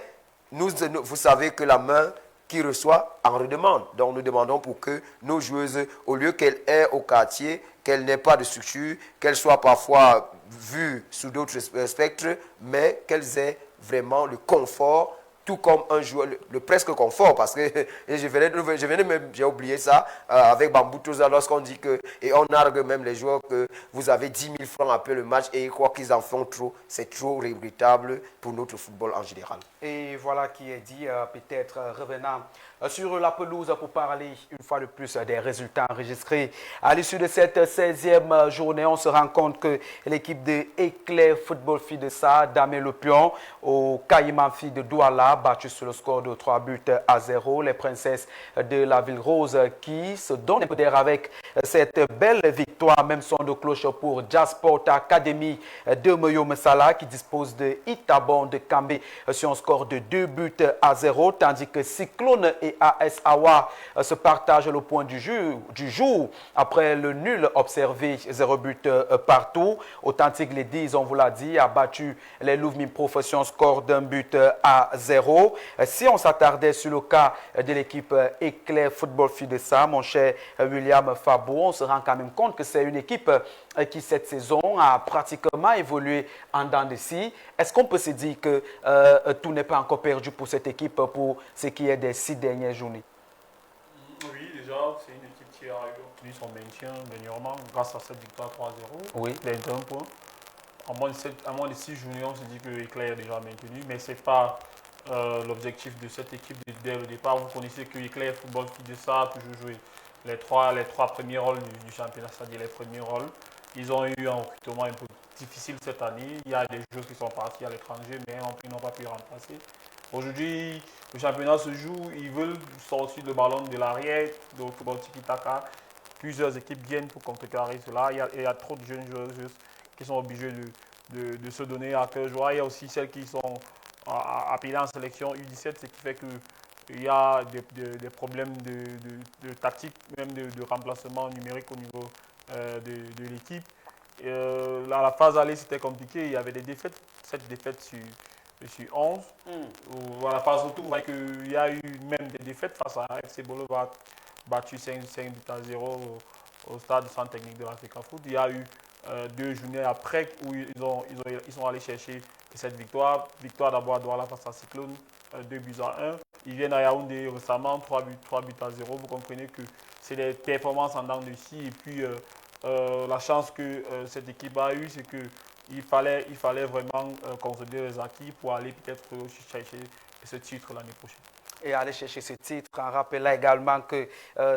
vous savez que la main qui reçoit en redemande. Donc nous demandons pour que nos joueuses, au lieu qu'elles aient au quartier, qu'elles n'aient pas de structure, qu'elles soient parfois vues sous d'autres spectres, mais qu'elles aient vraiment le confort, tout comme un joueur, le presque confort, parce que j'ai oublié ça avec Bambou Toza lorsqu'on dit que, et on argue même les joueurs que vous avez 10 000 francs après le match et ils croient qu'ils en font trop. C'est trop regrettable pour notre football en général. Et voilà qui est dit, peut-être revenant sur la pelouse pour parler une fois de plus des résultats enregistrés. À l'issue de cette 16e journée, on se rend compte que l'équipe de Éclair Football Fidesa d'Amé Le Pion au Caïman Fi de Douala, battu sur le score de 3-0. Les princesses de la Ville Rose qui se donnent un peu d'air avec cette belle victoire, même son de cloche pour Jasport Academy de Moyo Messala qui dispose de Itabon de Kambé sur un score de 2-0, tandis que Cyclone et AS Awa se partagent le point du jour après le nul observé, 0 but partout. Authentique les 10, on vous l'a dit, a battu les Louvres Profession score d'1-0. Si on s'attardait sur le cas de l'équipe Éclair Football Fidesa, mon cher William Fabo, on se rend quand même compte que c'est une équipe qui cette saison a pratiquement évolué en dents de scie. Est-ce qu'on peut se dire que tout n'est pas encore perdu pour cette équipe pour ce qui est des 6 dernières journées? Oui, déjà, c'est une équipe qui a obtenu son maintien dernièrement grâce à cette victoire 3-0. Oui. D'un point. En moins de 6 journées, on se dit que Éclair est déjà maintenu, mais ce n'est pas l'objectif de cette équipe dès le départ. Vous connaissez que Éclair Football Fidesa a toujours joué les trois premiers rôles du championnat, c'est-à-dire les premiers rôles. Ils ont eu un recrutement un peu difficile cette année. Il y a des joueurs qui sont partis à l'étranger, mais ils n'ont pas pu remplacer. Aujourd'hui, le championnat se joue. Ils veulent sortir le ballon de l'arrière, de football tiki-taka. Plusieurs équipes viennent pour contrecarrer cela. Il y a trop de jeunes joueurs qui sont obligés de se donner à cœur joie. Il y a aussi celles qui sont appelées en sélection U17, ce qui fait qu'il y a des problèmes de tactique, même de remplacement numérique au niveau de l'équipe. À la phase aller, c'était compliqué. Il y avait des défaites, 7 défaites sur 11. À la phase retour, on voit qu'il y a eu même des défaites face à FC Boulevard, battu 5-0 au stade du centre technique de l'Africa Foot. Il y a eu 2 journées après où ils sont allés chercher cette victoire. Victoire d'abord à Douala face à Cyclone, 2-1. Ils viennent à Yaoundé récemment, 3-0. Vous comprenez que c'est des performances en dents de scie. Et puis, la chance que cette équipe a eue, c'est qu'il fallait vraiment consolider les acquis pour aller peut-être chercher ce titre l'année prochaine. Et aller chercher ce titre en rappelant également que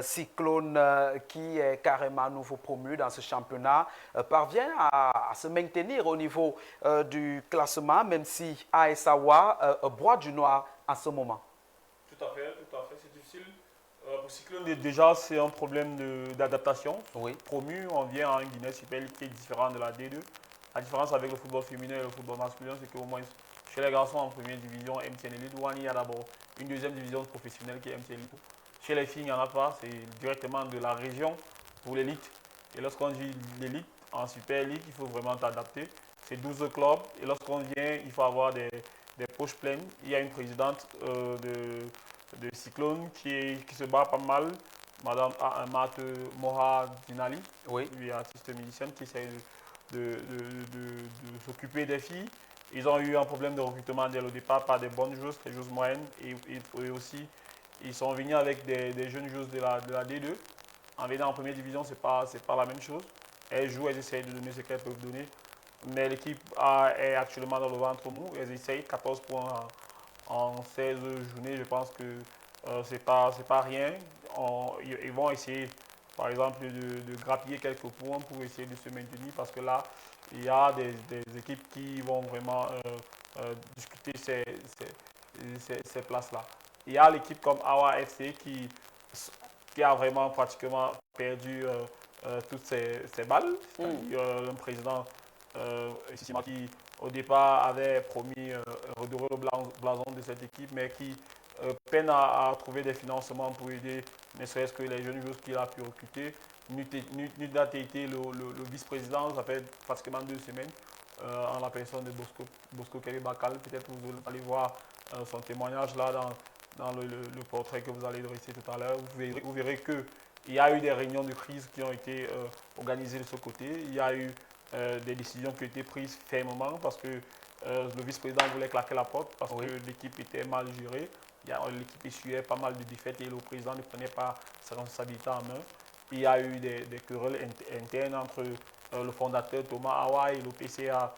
Cyclone, qui est carrément nouveau promu dans ce championnat, parvient à se maintenir au niveau du classement, même si AS Awa broie du noir en ce moment. Tout à fait. C'est difficile Pour Cyclone, déjà, c'est un problème d'adaptation. Oui. Promu, on vient en Guinée Super League qui est différent de la D2. La différence avec le football féminin et le football masculin, c'est qu'au moins, chez les garçons en première division, MTN Elite, il y a d'abord une deuxième division professionnelle qui est MTN Elite. Chez les filles, il n'y en a pas, c'est directement de la région pour l'élite. Et lorsqu'on dit l'élite, en Super League, il faut vraiment t'adapter. C'est 12 clubs et lorsqu'on vient, il faut avoir des poches pleines. Il y a une présidente de Cyclone qui se bat pas mal, Madame Mat Moha Dinali, oui. Lui est artiste musicienne qui essaie de s'occuper des filles. Ils ont eu un problème de recrutement dès le départ, pas des bonnes joueuses, des joueuses moyennes. Et aussi, ils sont venus avec des jeunes joueuses de la D2. En venant en première division, ce n'est pas la même chose. Elles jouent, elles essayent de donner ce qu'elles peuvent donner. Mais l'équipe est actuellement dans le ventre mou. Elles essayent 14 points en 16 journées. Je pense que ce n'est pas rien. Ils vont essayer, par exemple, de grappiller quelques points pour essayer de se maintenir. Parce que là, il y a des équipes qui vont vraiment discuter ces places-là. Il y a l'équipe comme Awa FC qui a vraiment pratiquement perdu toutes ses balles. Un président qui au départ avait promis redorer le blason de cette équipe, mais qui peine à trouver des financements pour aider ne serait-ce que les jeunes joueurs qu'il a pu recruter. Nudat a été le vice-président, ça fait pratiquement 2 semaines, en la personne de Bosco Kelly-Bakal. Peut-être que vous allez voir son témoignage là dans le portrait que vous allez dresser tout à l'heure. Vous verrez qu'il y a eu des réunions de crise qui ont été organisées de ce côté. Il y a eu des décisions qui ont été prises fermement parce que le vice-président voulait claquer la porte parce que l'équipe était mal gérée. L'équipe essuyait pas mal de défaites et le président ne prenait pas sa responsabilité en main. Il y a eu des querelles internes entre le fondateur Thomas Awa et le PCA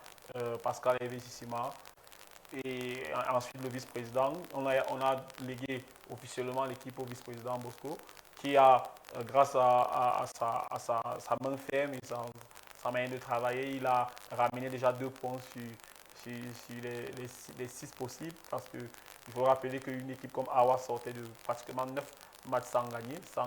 Pascal Evesissima. Et ensuite le vice-président. On a légué officiellement l'équipe au vice-président Bosco qui a, grâce à sa main ferme et sa manière de travailler, il a ramené déjà 2 points sur les 6 possibles parce qu'il faut rappeler qu'une équipe comme Awa sortait de pratiquement 9 matchs sans gagner, sans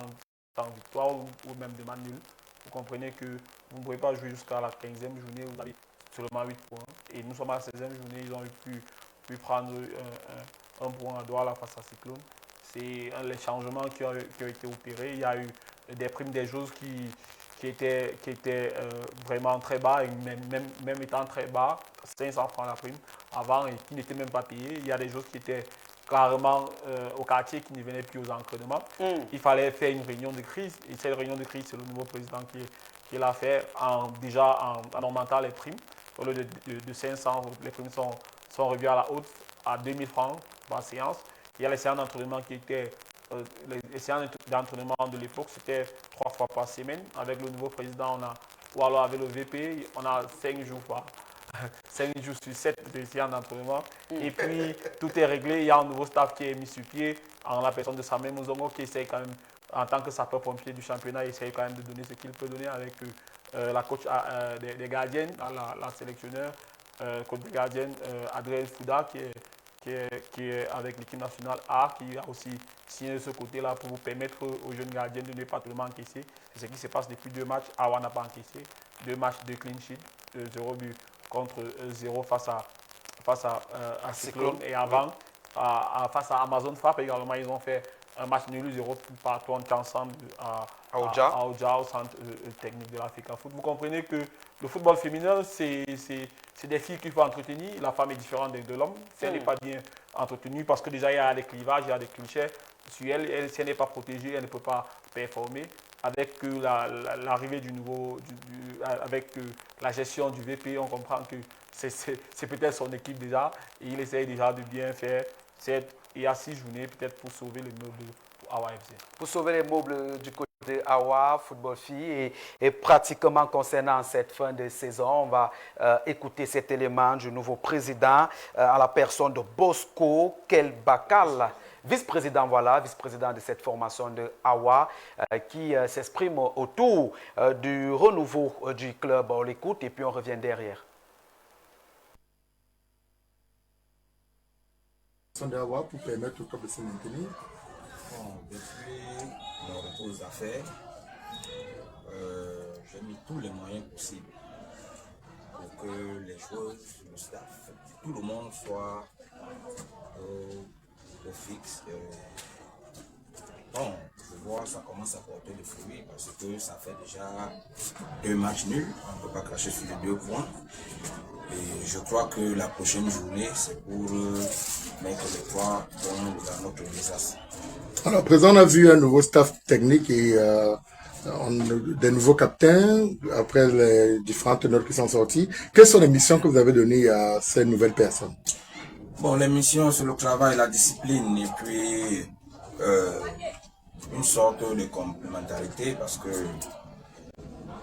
victoire ou même de match nul. Vous comprenez que vous ne pouvez pas jouer jusqu'à la 15e journée, vous avez seulement 8 points. Et nous sommes à la 16e journée, ils ont pu prendre un point à Douala face à Cyclone. C'est les changements qui ont été opérés. Il y a eu des primes des joueurs qui étaient vraiment très bas, et même étant très bas, 500 francs la prime avant et qui n'étaient même pas payés. Il y a des joueurs qui étaient carrément au quartier qui ne venaient plus aux entraînements. Il fallait faire une réunion de crise. Et cette réunion de crise, c'est le nouveau président qui l'a fait en augmentant les primes. Au lieu de 500, les primes sont revues à la haute à 2000 francs par séance. Il y a les séances d'entraînement qui étaient les séances d'entraînement de l'époque, c'était 3 fois par semaine. Avec le nouveau président, ou alors avec le VP, on a 5 jours par 5 jours sur 7 de séances d'entraînement. Et puis, tout est réglé. Il y a un nouveau staff qui est mis sur pied en la personne de Samuel Mozongo qui essaie quand même, en tant que sapeur-pompier du championnat, il essaie quand même de donner ce qu'il peut donner avec la coach des gardiennes, la sélectionneur, coach des gardiennes, Adrien Fouda, qui est avec l'équipe nationale A, qui a aussi signé de ce côté-là pour vous permettre aux jeunes gardiens de ne pas tout le monde encaisser. C'est ce qui se passe depuis 2 matchs. Awa n'a pas encaissé. 2 matchs de clean sheet, 0 but contre 0 face à Cyclone. Et avant, face à Amazon Frappe également, ils ont fait un match nul 0 partout ensemble à Oja, au centre technique de l'Africa Foot. Vous comprenez que le football féminin, c'est des filles qu'il faut entretenir. La femme est différente de l'homme. Si elle n'est pas bien entretenue, parce que déjà il y a des clivages, il y a des clichés sur elle, si elle n'est pas protégée, elle ne peut pas performer. Avec l'arrivée du nouveau, avec la gestion du VP, on comprend que c'est peut-être son équipe déjà. Et il essaye déjà de bien faire. Il y a 6 journées peut-être pour sauver les meubles pour Awa FC. Pour sauver les meubles du côté de Awa, football filles, et pratiquement concernant cette fin de saison, on va écouter cet élément du nouveau président à la personne de Bosco Kelbakal, vice-président, vice-président de cette formation de Awa, qui s'exprime autour du renouveau du club. On l'écoute et puis on revient derrière. D'Awa pour permettre au club de se maintenir. Depuis mon retour aux affaires, j'ai mis tous les moyens possibles pour que les joueuses, le staff, tout le monde soit au fixe. Bon, je vois ça commence à porter des fruits parce que ça fait déjà 2 matchs nuls. On ne peut pas cracher sur les 2 points. Et je crois que la prochaine journée, c'est pour mettre les 3 points dans notre besace. Alors, présent, on a vu un nouveau staff technique et des nouveaux capitains après les différentes notes qui sont sorties. Quelles sont les missions que vous avez données à ces nouvelles personnes? Bon, les missions, c'est le travail, la discipline et puis une sorte de complémentarité parce que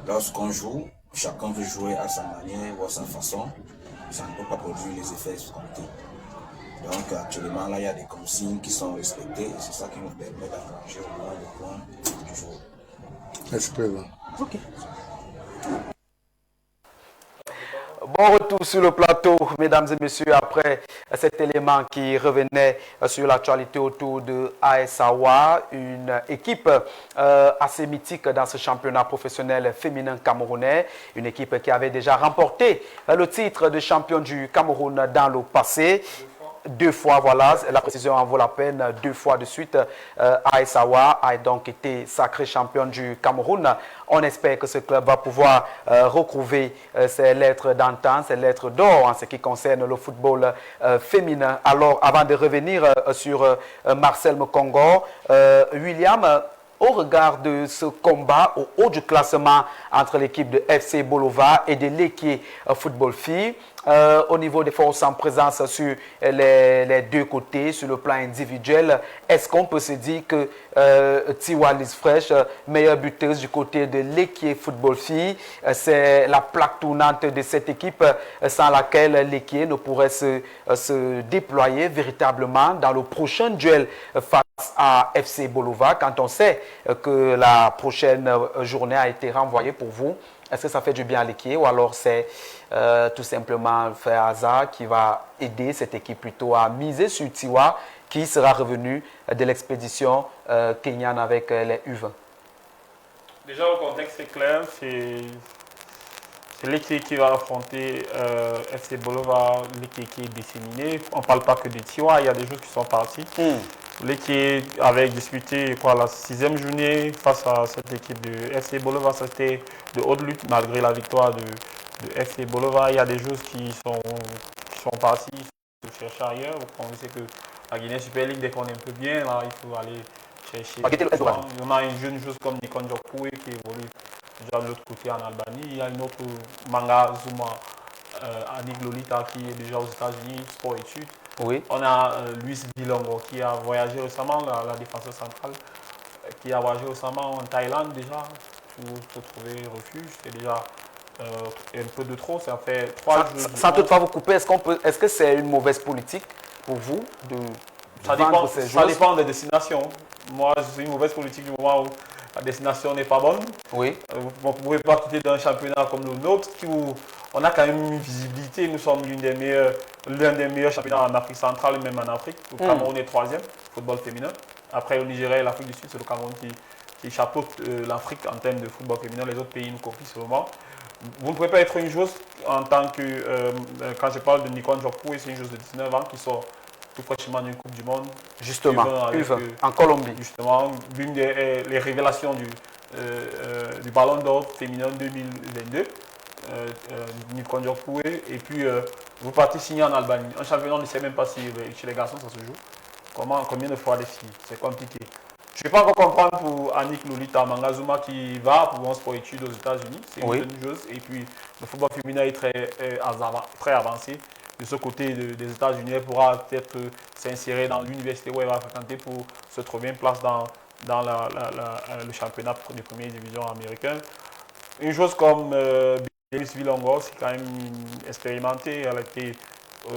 lorsqu'on joue, chacun veut jouer à sa manière ou à sa façon. Ça ne peut pas produire les effets escomptés. Donc actuellement, là, il y a des consignes qui sont respectées et c'est ça qui nous permet d'arranger au moins le point du jour. Merci, Président. Ok. Bon retour sur le plateau, mesdames et messieurs, après cet élément qui revenait sur l'actualité autour de AS Awa, une équipe assez mythique dans ce championnat professionnel féminin camerounais, une équipe qui avait déjà remporté le titre de champion du Cameroun dans le passé. 2 fois, voilà, la précision en vaut la peine, 2 fois de suite. AS Awa a donc été sacré champion du Cameroun. On espère que ce club va pouvoir retrouver ses lettres d'antan, ses lettres d'or en ce qui concerne le football féminin. Alors, avant de revenir sur Marcel Mokongo, William, au regard de ce combat au haut du classement entre l'équipe de FC Bolova et de l'Équipe Football Filles, au niveau des forces en présence sur les 2 côtés, sur le plan individuel, est-ce qu'on peut se dire que Tiwa Lisfresh, meilleure buteuse du côté de l'Équipe Football Filles, c'est la plaque tournante de cette équipe sans laquelle l'Équipe ne pourrait se déployer véritablement dans le prochain duel face à FC Bolova, quand on sait que la prochaine journée a été renvoyée pour vous? Est-ce que ça fait du bien à l'équipe ou alors c'est tout simplement le fait hasard qui va aider cette équipe plutôt à miser sur Tiwa qui sera revenu de l'expédition kenyane avec les U20? Déjà, le contexte est clair, c'est l'équipe qui va affronter FC Bolova, l'équipe qui est disséminée. On ne parle pas que de Tiwa, il y a des joueurs qui sont partis. L'équipe avait disputé la 6e journée face à cette équipe de FC Bolova. C'était de haute lutte malgré la victoire de FC Bolova. Il y a des joueurs qui sont partis se chercher ailleurs. On sait que la Guinée Super League, dès qu'on est un peu bien, là, il faut aller chercher. On a une jeune joueuse comme Nikon Jokoué qui évolue déjà de l'autre côté en Albanie. Il y a une autre Manga Zuma, Annick Lolita qui est déjà aux États-Unis, sport études. Oui. On a Luis Bilongo qui a voyagé récemment, la défenseur centrale, qui a voyagé récemment en Thaïlande déjà pour trouver refuge. C'est déjà un peu de trop, ça fait 3 jours. Sans toutefois vous couper, est-ce que c'est une mauvaise politique pour vous de vendre ces joueurs? Ça dépend des destinations. Moi, c'est une mauvaise politique du moment où la destination n'est pas bonne. Oui. Vous ne pouvez pas quitter d'un championnat comme le nôtre où on a quand même une visibilité. Nous sommes l'un des meilleurs championnats en Afrique centrale et même en Afrique. Le Cameroun est 3e, football féminin. Après le Nigeria et l'Afrique du Sud, c'est le Cameroun qui chapeaute l'Afrique en termes de football féminin. Les autres pays nous copient seulement. Vous ne pouvez pas être une joueuse en tant que, quand je parle de Nikon Jokoué, c'est une joueuse de 19 ans qui sort tout fraîchement d'une Coupe du Monde. Justement, en Colombie. Justement, l'une des révélations du Ballon d'Or féminin 2022. Nikon Jokoué. Et puis, vous partez signer en Albanie. Un championnat, on ne sait même pas si chez les garçons ça se joue. Combien de fois les filles? C'est compliqué. Je ne peux pas encore comprendre pour Annick Lolita Mangazuma qui va pour un sport études aux États-Unis. C'est une jeune joueuse. Et puis, le football féminin est très avancé. De ce côté des États-Unis, elle pourra peut-être s'insérer dans l'université où elle va fréquenter pour se trouver une place dans le championnat de première division américain. Une chose comme Denis Villongo, c'est quand même expérimenté. Elle a été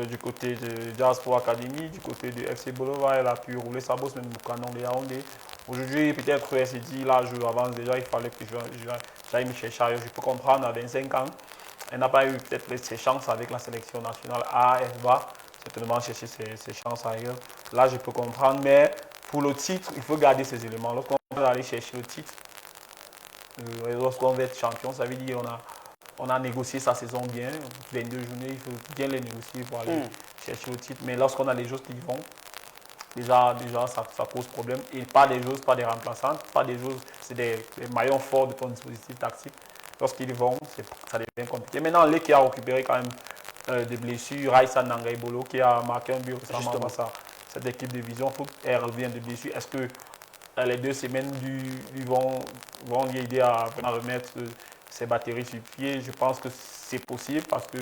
du côté de Diaspora Academy, du côté de FC Bolova, elle a pu rouler sa bosse même au canon de Yaoundé. Aujourd'hui, peut-être elle s'est dit, là je avance déjà, il fallait que j'aille me chercher ailleurs. Je peux comprendre, à 25 ans, elle n'a pas eu peut-être ses chances avec la sélection nationale A, elle va certainement chercher ses chances ailleurs. Là, je peux comprendre, mais il pour le titre, il faut garder ces éléments. Lorsqu'on va aller chercher le titre, lorsqu'on va être champion, ça veut dire on a négocié sa saison bien, 22 journées, il faut bien les négocier pour aller chercher le titre. Mais lorsqu'on a les joueurs qui vont, déjà ça pose problème. Et pas des joueurs, pas des remplaçantes, pas des joueurs, c'est des maillons forts de ton dispositif tactique. Lorsqu'ils vont, ça devient compliqué. Maintenant, lui qui a récupéré quand même des blessures, Raissa Nangaibolo qui a marqué un but récemment face à cette équipe de Vision Foot, elle revient de blessure. Est-ce que les 2 semaines vont lui aider à remettre ses batteries sur pied? Je pense que c'est possible parce que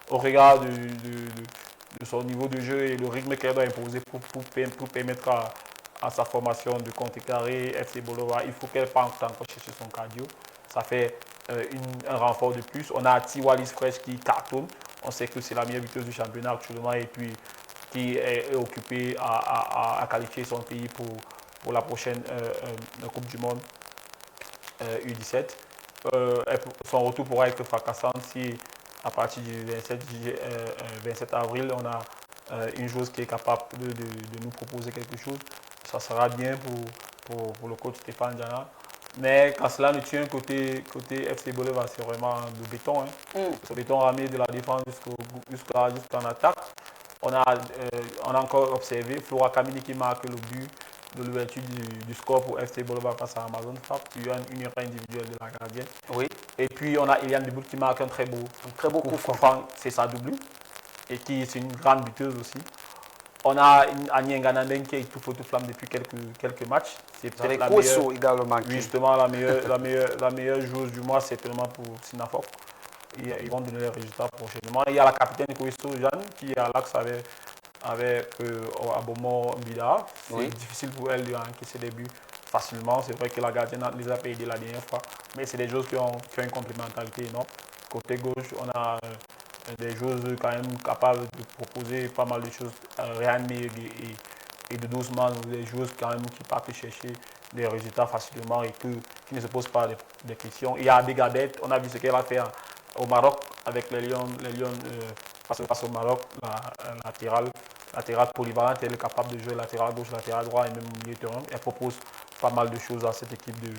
au regard de son niveau de jeu et le rythme qu'elle doit imposer pour permettre à sa formation de contrecarrer FC Bolova, il faut qu'elle parte encore chercher son cardio. Ça fait un renfort de plus. On a Tiwalis Fresh qui cartonne. On sait que c'est la meilleure buteuse du championnat actuellement et puis qui est occupée à qualifier son pays pour la prochaine Coupe du Monde U17. Son retour pourra être fracassant si à partir du 27 avril, on a une joueuse qui est capable de nous proposer quelque chose. Ça sera bien pour le coach Stéphane Diana. Mais quand cela ne tient côté FC Bolova, c'est vraiment du béton. C'est béton ramé de la défense jusqu'en attaque. On a encore observé Flora Kamini qui marque le but de l'ouverture du score pour FC Bolova face à Amazon Frappe. Il y a une erreur individuelle de la gardienne. Oui. Et puis on a Eliane Debout qui marque un très beau coup franc. C'est sa double. Et qui est une grande buteuse aussi. On a Agnès Nganandeng qui est tout feu tout flamme depuis quelques matchs. C'est peut-être la meilleure, également. Justement, la meilleure joueuse du mois, c'est tellement pour Sinafok. Ils vont donner les résultats prochainement. Il y a la capitaine Koisto Jeanne qui est à l'axe avec Abomo Mbida. C'est difficile pour elle d'encaisser des buts facilement. C'est vrai que la gardienne les a pas aidés la dernière fois. Mais c'est des joueurs qui ont une complémentarité énorme. Côté gauche, on a des joueuses quand même capables de proposer pas mal de choses. Ryan Meyeg et de doucement, des joueuses quand même qui partent chercher des résultats facilement et qui ne se posent pas des questions. Il y a Abigadet, on a vu ce qu'elle a fait au Maroc avec les Lions face au Maroc, la latérale polyvalente, elle est capable de jouer latéral gauche, latéral droit et même au milieu de terrain. Elle propose pas mal de choses à cette équipe de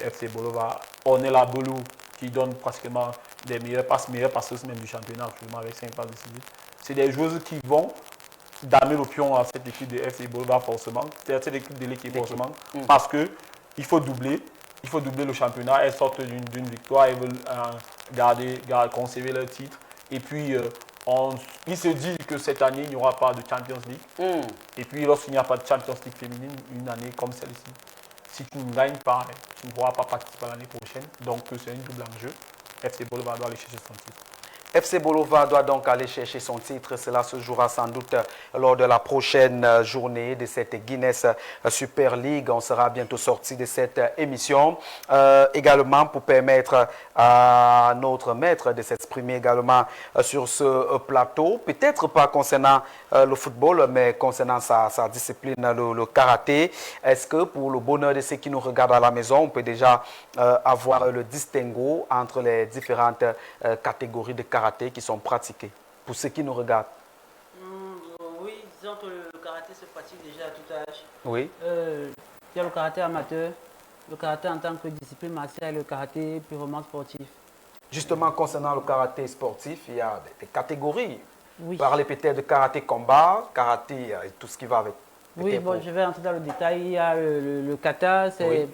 FC Bolova. On est la Bolou qui donne pratiquement des meilleures passeuses même du championnat actuellement avec 5 passes décisives. C'est des joueuses qui vont damer le pion à cette équipe de FC Bolova forcément, c'est cette équipe de l'équipe forcément, parce qu'il faut doubler le championnat. Elles sortent d'une victoire, elles veulent conserver leur titre. Et puis, il se dit que cette année, il n'y aura pas de Champions League. Et puis, lorsqu'il n'y a pas de Champions League féminine, une année comme celle-ci, si tu ne gagnes pas, tu ne pourras pas participer à l'année prochaine. Donc, c'est un double enjeu. FC Bolova doit aller chercher son titre. FC Bolova doit donc aller chercher son titre. Cela se jouera sans doute lors de la prochaine journée de cette Guinness Super League. On sera bientôt sorti de cette émission. Également pour permettre à notre maître de s'exprimer également sur ce plateau. Peut-être pas concernant le football, mais concernant sa discipline, le karaté. Est-ce que pour le bonheur de ceux qui nous regardent à la maison, on peut déjà avoir le distinguo entre les différentes catégories de karaté qui sont pratiqués pour ceux qui nous regardent? Oui, disons que le karaté se pratique déjà à tout âge. Oui. Il y a le karaté amateur, le karaté en tant que discipline martiale et le karaté purement sportif. Justement, concernant le karaté sportif, il y a des catégories. Oui. Parlez peut-être de karaté combat, karaté et tout ce qui va avec. Oui, bon, je vais entrer dans le détail. Il y a le kata, c'est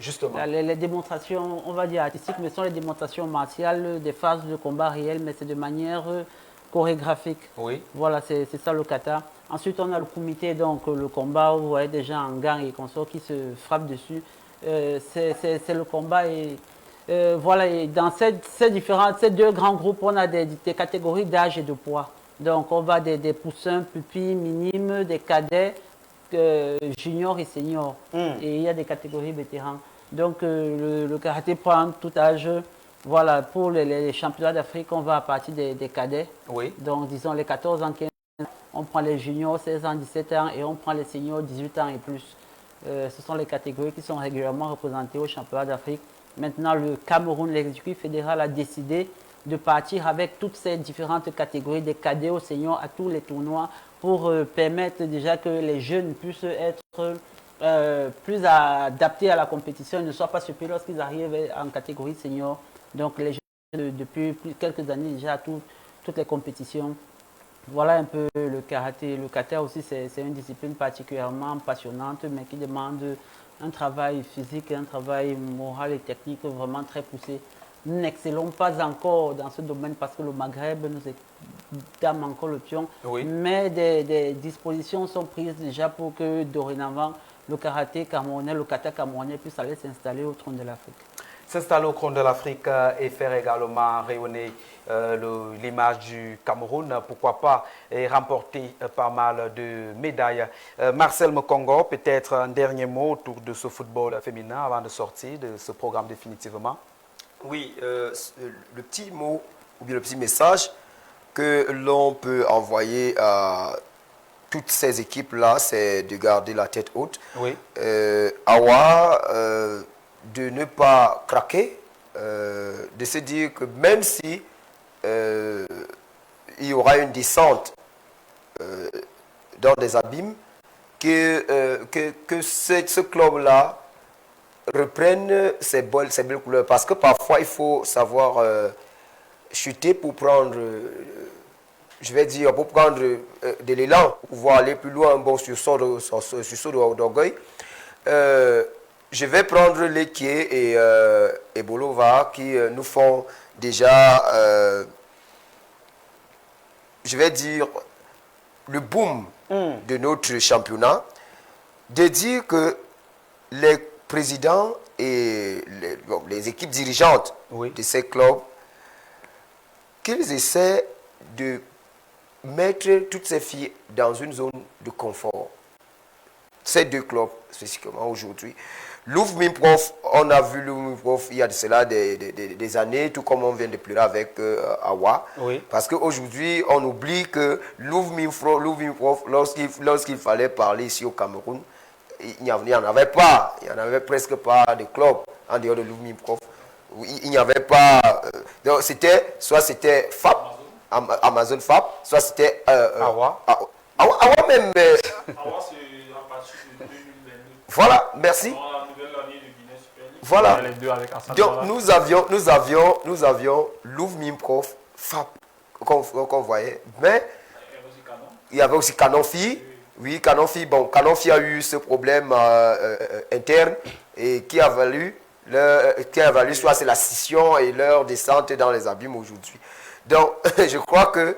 les démonstrations, on va dire artistiques, mais ce sont les démonstrations martiales des phases de combat réelles, mais c'est de manière chorégraphique. Oui. Voilà, c'est ça le kata. Ensuite, on a le kumité, donc le combat où vous voyez des gens en gants et consorts qui se frappent dessus. C'est le combat et voilà, et dans ces deux grands groupes, on a des catégories d'âge et de poids. Donc, on va des poussins, pupilles, minimes, des cadets, junior et senior. Et il y a des catégories vétérans. Donc le karaté prend tout âge. Voilà, pour les championnats d'Afrique, on va à partir des cadets. Oui. Donc disons les 14 ans, 15 ans, on prend les juniors 16 ans, 17 ans et on prend les seniors 18 ans et plus. Ce sont les catégories qui sont régulièrement représentées au championnat d'Afrique. Maintenant, le Cameroun, l'exécutif fédéral a décidé de partir avec toutes ces différentes catégories, des cadets aux seniors à tous les tournois, pour permettre déjà que les jeunes puissent être plus adaptés à la compétition, ne soient pas surpris lorsqu'ils arrivent en catégorie senior. Donc les jeunes, depuis quelques années déjà, toutes les compétitions. Voilà un peu le karaté. Le kata aussi, c'est une discipline particulièrement passionnante, mais qui demande un travail physique, un travail moral et technique vraiment très poussé. Nous n'excellons pas encore dans ce domaine parce que le Maghreb nous dame encore le pion, mais des dispositions sont prises déjà pour que dorénavant le karaté camerounais, le kata camerounais puisse aller s'installer au trône de l'Afrique. S'installer au trône de l'Afrique et faire également rayonner l'image du Cameroun, pourquoi pas, et remporter pas mal de médailles. Marcel Mokongo, peut-être un dernier mot autour de ce football féminin avant de sortir de ce programme définitivement. Oui, le petit mot ou bien le petit message que l'on peut envoyer à toutes ces équipes-là, c'est de garder la tête haute. Oui. Awa, de ne pas craquer, de se dire que même si il y aura une descente dans des abîmes, que ce club-là reprenne ses belles couleurs. Parce que parfois, il faut savoir chuter pour prendre, je vais dire, pour prendre de l'élan, pour pouvoir aller plus loin, un bon sursaut d'orgueil. Je vais prendre Lequier et Bolova qui nous font déjà, je vais dire, le boom de notre championnat, de dire que les présidents et les équipes dirigeantes de ces clubs, qu'ils essaient de mettre toutes ces filles dans une zone de confort. Ces deux clubs, spécifiquement aujourd'hui. Louvre-Mimprof, on a vu Louvre-Mimprof il y a de cela des années, tout comme on vient de pleurer avec Awa. Oui. Parce qu'aujourd'hui, on oublie que Louvre-Mimprof, lorsqu'il fallait parler ici au Cameroun, il n'y en avait pas. Il n'y en avait presque pas de club en dehors de Louvre-Mimprof. Il n'y avait pas. Donc soit c'était FAP, Amazon FAP, soit c'était Awa. Awa même. Awa, c'est à partir de 2022. Voilà, merci. Voilà. Donc nous avions Louvre-Mimprof, FAP qu'on voyait, mais il y avait aussi Canonfi. Oui, Canonfi. Bon, Canonfi a eu ce problème interne et qui a valu soit c'est la scission et leur descente dans les abîmes aujourd'hui. Donc, je crois que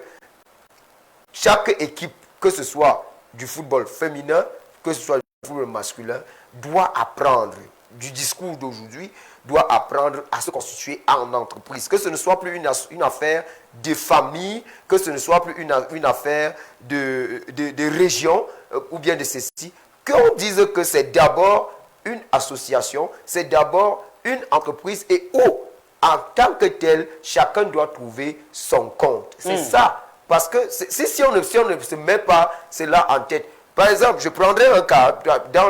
chaque équipe, que ce soit du football féminin, que ce soit du football masculin, doit apprendre du discours d'aujourd'hui, doit apprendre à se constituer en entreprise. Que ce ne soit plus une affaire de famille, que ce ne soit plus une affaire de région ou bien de ceci. Qu'on dise que c'est d'abord une association, c'est d'abord une entreprise et où, en tant que tel, chacun doit trouver son compte. C'est ça. Parce que si on ne se met pas cela en tête. Par exemple, je prendrai un cas dans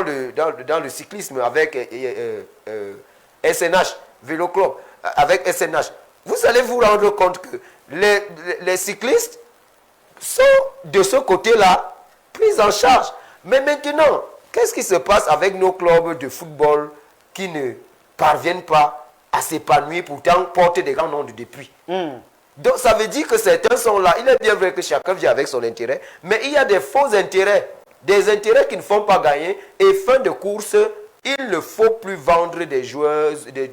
le cyclisme avec SNH, Vélo Club, avec SNH. Vous allez vous rendre compte que les cyclistes sont de ce côté-là pris en charge. Mais maintenant, qu'est-ce qui se passe avec nos clubs de football qui ne parviennent pas à s'épanouir, pourtant porter des grands noms depuis? Donc ça veut dire que certains sont là. Il est bien vrai que chacun vient avec son intérêt, mais il y a des faux intérêts. Des intérêts qui ne font pas gagner. Et fin de course, il ne faut plus vendre des joueuses et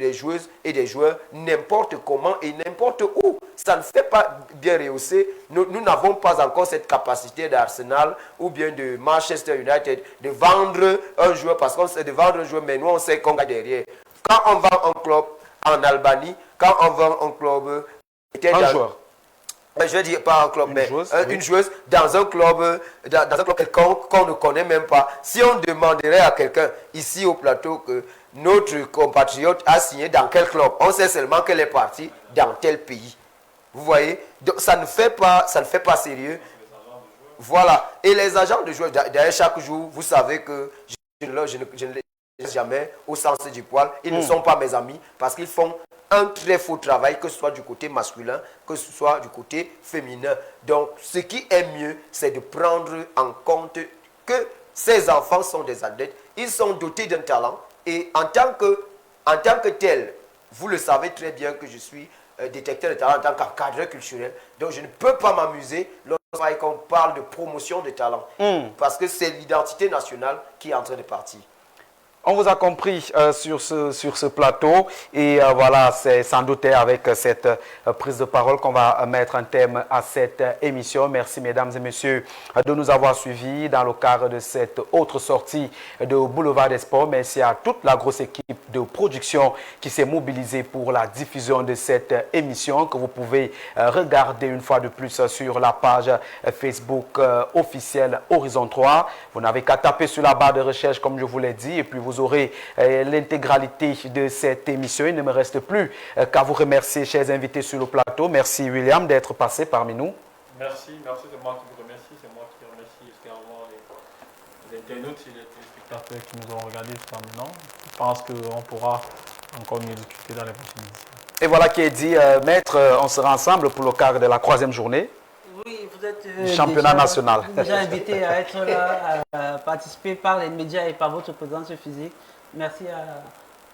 des joueurs n'importe comment et n'importe où. Ça ne fait pas bien rehausser. Nous n'avons pas encore cette capacité d'Arsenal ou bien de Manchester United de vendre un joueur parce qu'on sait de vendre un joueur, mais nous on sait qu'on gagne derrière. Quand on vend un club en Albanie, quand on vend un club... Un joueur. Je veux dire pas un club, mais une joueuse dans un club quelconque qu'on ne connaît même pas. Si on demanderait à quelqu'un ici au plateau que notre compatriote a signé dans quel club, on sait seulement qu'elle est partie dans tel pays. Vous voyez, donc ça ne fait pas sérieux. Voilà. Et les agents de joueurs, d'ailleurs chaque jour, vous savez que je ne les laisse jamais au sens du poil. Ils ne sont pas mes amis parce qu'ils font un très faux travail, que ce soit du côté masculin, que ce soit du côté féminin. Donc, ce qui est mieux, c'est de prendre en compte que ces enfants sont des athlètes, ils sont dotés d'un talent et en tant que tel, vous le savez très bien que je suis détecteur de talent en tant qu'encadreur culturel, donc je ne peux pas m'amuser lorsqu'on parle de promotion de talent, parce que c'est l'identité nationale qui est en train de partir. On vous a compris sur ce plateau et voilà, c'est sans doute avec cette prise de parole qu'on va mettre un thème à cette émission. Merci mesdames et messieurs de nous avoir suivis dans le cadre de cette autre sortie de Boulevard des Sports. Merci à toute la grosse équipe de production qui s'est mobilisée pour la diffusion de cette émission que vous pouvez regarder une fois de plus sur la page Facebook officielle Horizon 3. Vous n'avez qu'à taper sur la barre de recherche comme je vous l'ai dit et puis vous aurez l'intégralité de cette émission. Il ne me reste plus qu'à vous remercier, chers invités sur le plateau. Merci William d'être passé parmi nous. Merci, c'est moi qui vous remercie, c'est moi qui remercie également les internautes et les téléspectateurs qui nous ont regardés jusqu'à maintenant. Je pense qu'on pourra encore mieux discuter dans les prochaines émissions. Et voilà qui est dit, maître, on sera ensemble pour le cadre de la 3e journée. Oui, vous êtes du championnat national. Déjà invité à être là, à participer par les médias et par votre présence physique. Merci à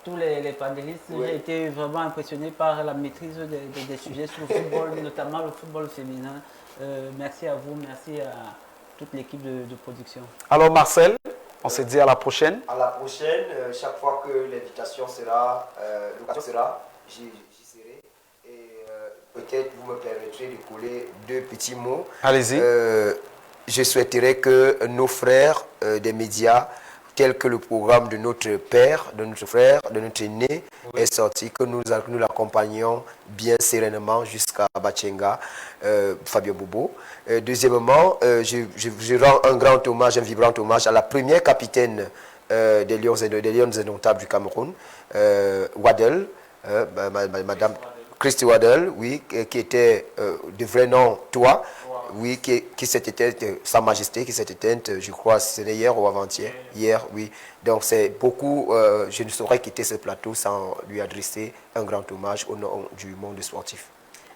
tous les panélistes. J'ai été vraiment impressionné par la maîtrise des sujets sur le football, notamment le football féminin. Merci à vous, merci à toute l'équipe de production. Alors Marcel, on se dit à la prochaine. À la prochaine, chaque fois que l'invitation sera, l'occasion sera, j'y serai. Et peut-être vous me permettrez de coller 2 petits mots. Allez-y. Je souhaiterais que nos frères des médias, tel que le programme de notre père, de notre frère, de notre aîné est sorti, que nous l'accompagnions bien sereinement jusqu'à Bachenga, Fabio Bobo. Deuxièmement, je rends un grand hommage, un vibrant hommage à la première capitaine des Lions Indomptables du Cameroun, Waddell, Madame Christy Waddell, oui, qui était de vrai nom Toi. Oui, qui s'est éteinte, Sa Majesté, qui s'est éteinte, je crois, c'était hier ou avant-hier. Hier, oui. Donc, c'est beaucoup, je ne saurais quitter ce plateau sans lui adresser un grand hommage au nom du monde sportif.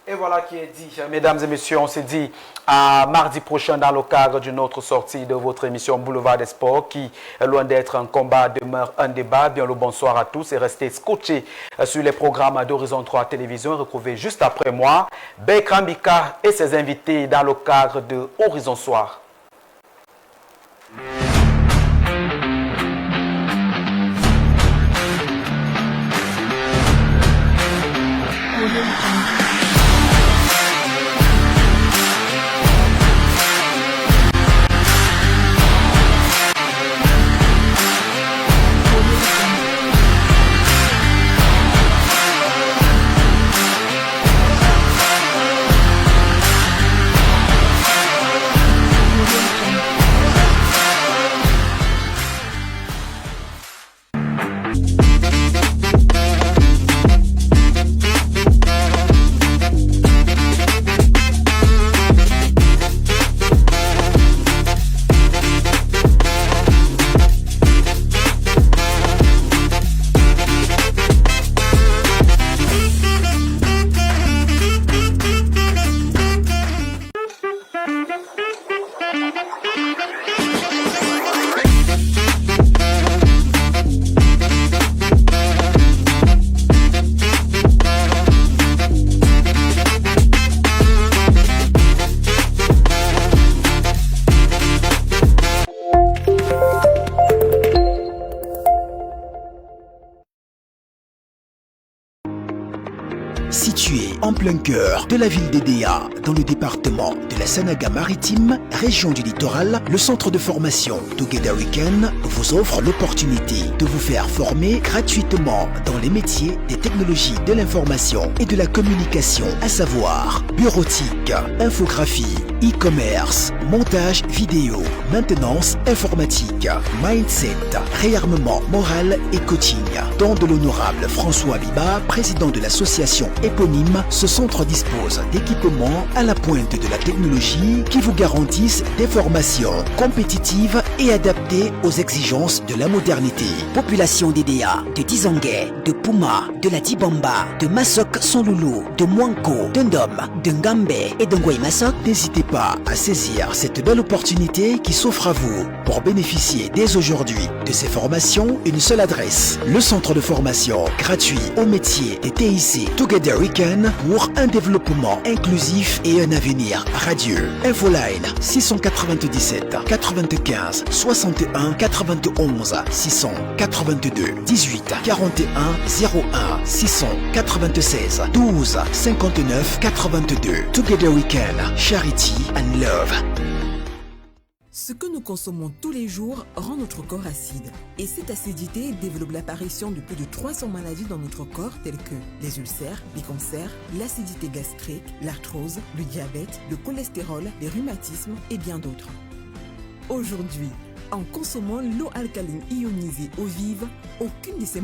Et voilà qui est dit, mesdames et messieurs, on se dit à mardi prochain dans le cadre d'une autre sortie de votre émission Boulevard des Sports qui, loin d'être un combat, demeure un débat. Bien le bonsoir à tous et restez scotchés sur les programmes d'Horizon 3 Télévision. Retrouvez juste après moi Bertrand Bika et ses invités dans le cadre de Horizon Soir. Situé en plein cœur de la ville d'Edea, dans le département de la Sanaga-Maritime, région du littoral, le centre de formation Together Weekend vous offre l'opportunité de vous faire former gratuitement dans les métiers des technologies de l'information et de la communication, à savoir bureautique, infographie, e-commerce, montage vidéo, maintenance informatique, mindset, réarmement moral et coaching. Dans de l'honorable François Biba, président de l'association éponyme, ce centre dispose d'équipements à la pointe de la technologie qui vous garantissent des formations compétitives et adapté aux exigences de la modernité. Population d'Edea, de Dizangue, de Puma, de la Dibamba, de Masok Sonloulou, de Mwanko, de Ndom, de Ngambe et de Ngwai-Masok, n'hésitez pas à saisir cette belle opportunité qui s'offre à vous. Pour bénéficier dès aujourd'hui de ces formations, une seule adresse, le centre de formation gratuit au métier des TIC Together Weekend pour un développement inclusif et un avenir radieux. Infoline 697 95 61 91 682 18 41 01 696 12 59 82. Together Weekend, Charity and Love. Ce que nous consommons tous les jours rend notre corps acide. Et cette acidité développe l'apparition de plus de 300 maladies dans notre corps telles que les ulcères, les cancers, l'acidité gastrique, l'arthrose, le diabète, le cholestérol, les rhumatismes et bien d'autres. Aujourd'hui, en consommant l'eau alcaline ionisée eau vive, aucune de ces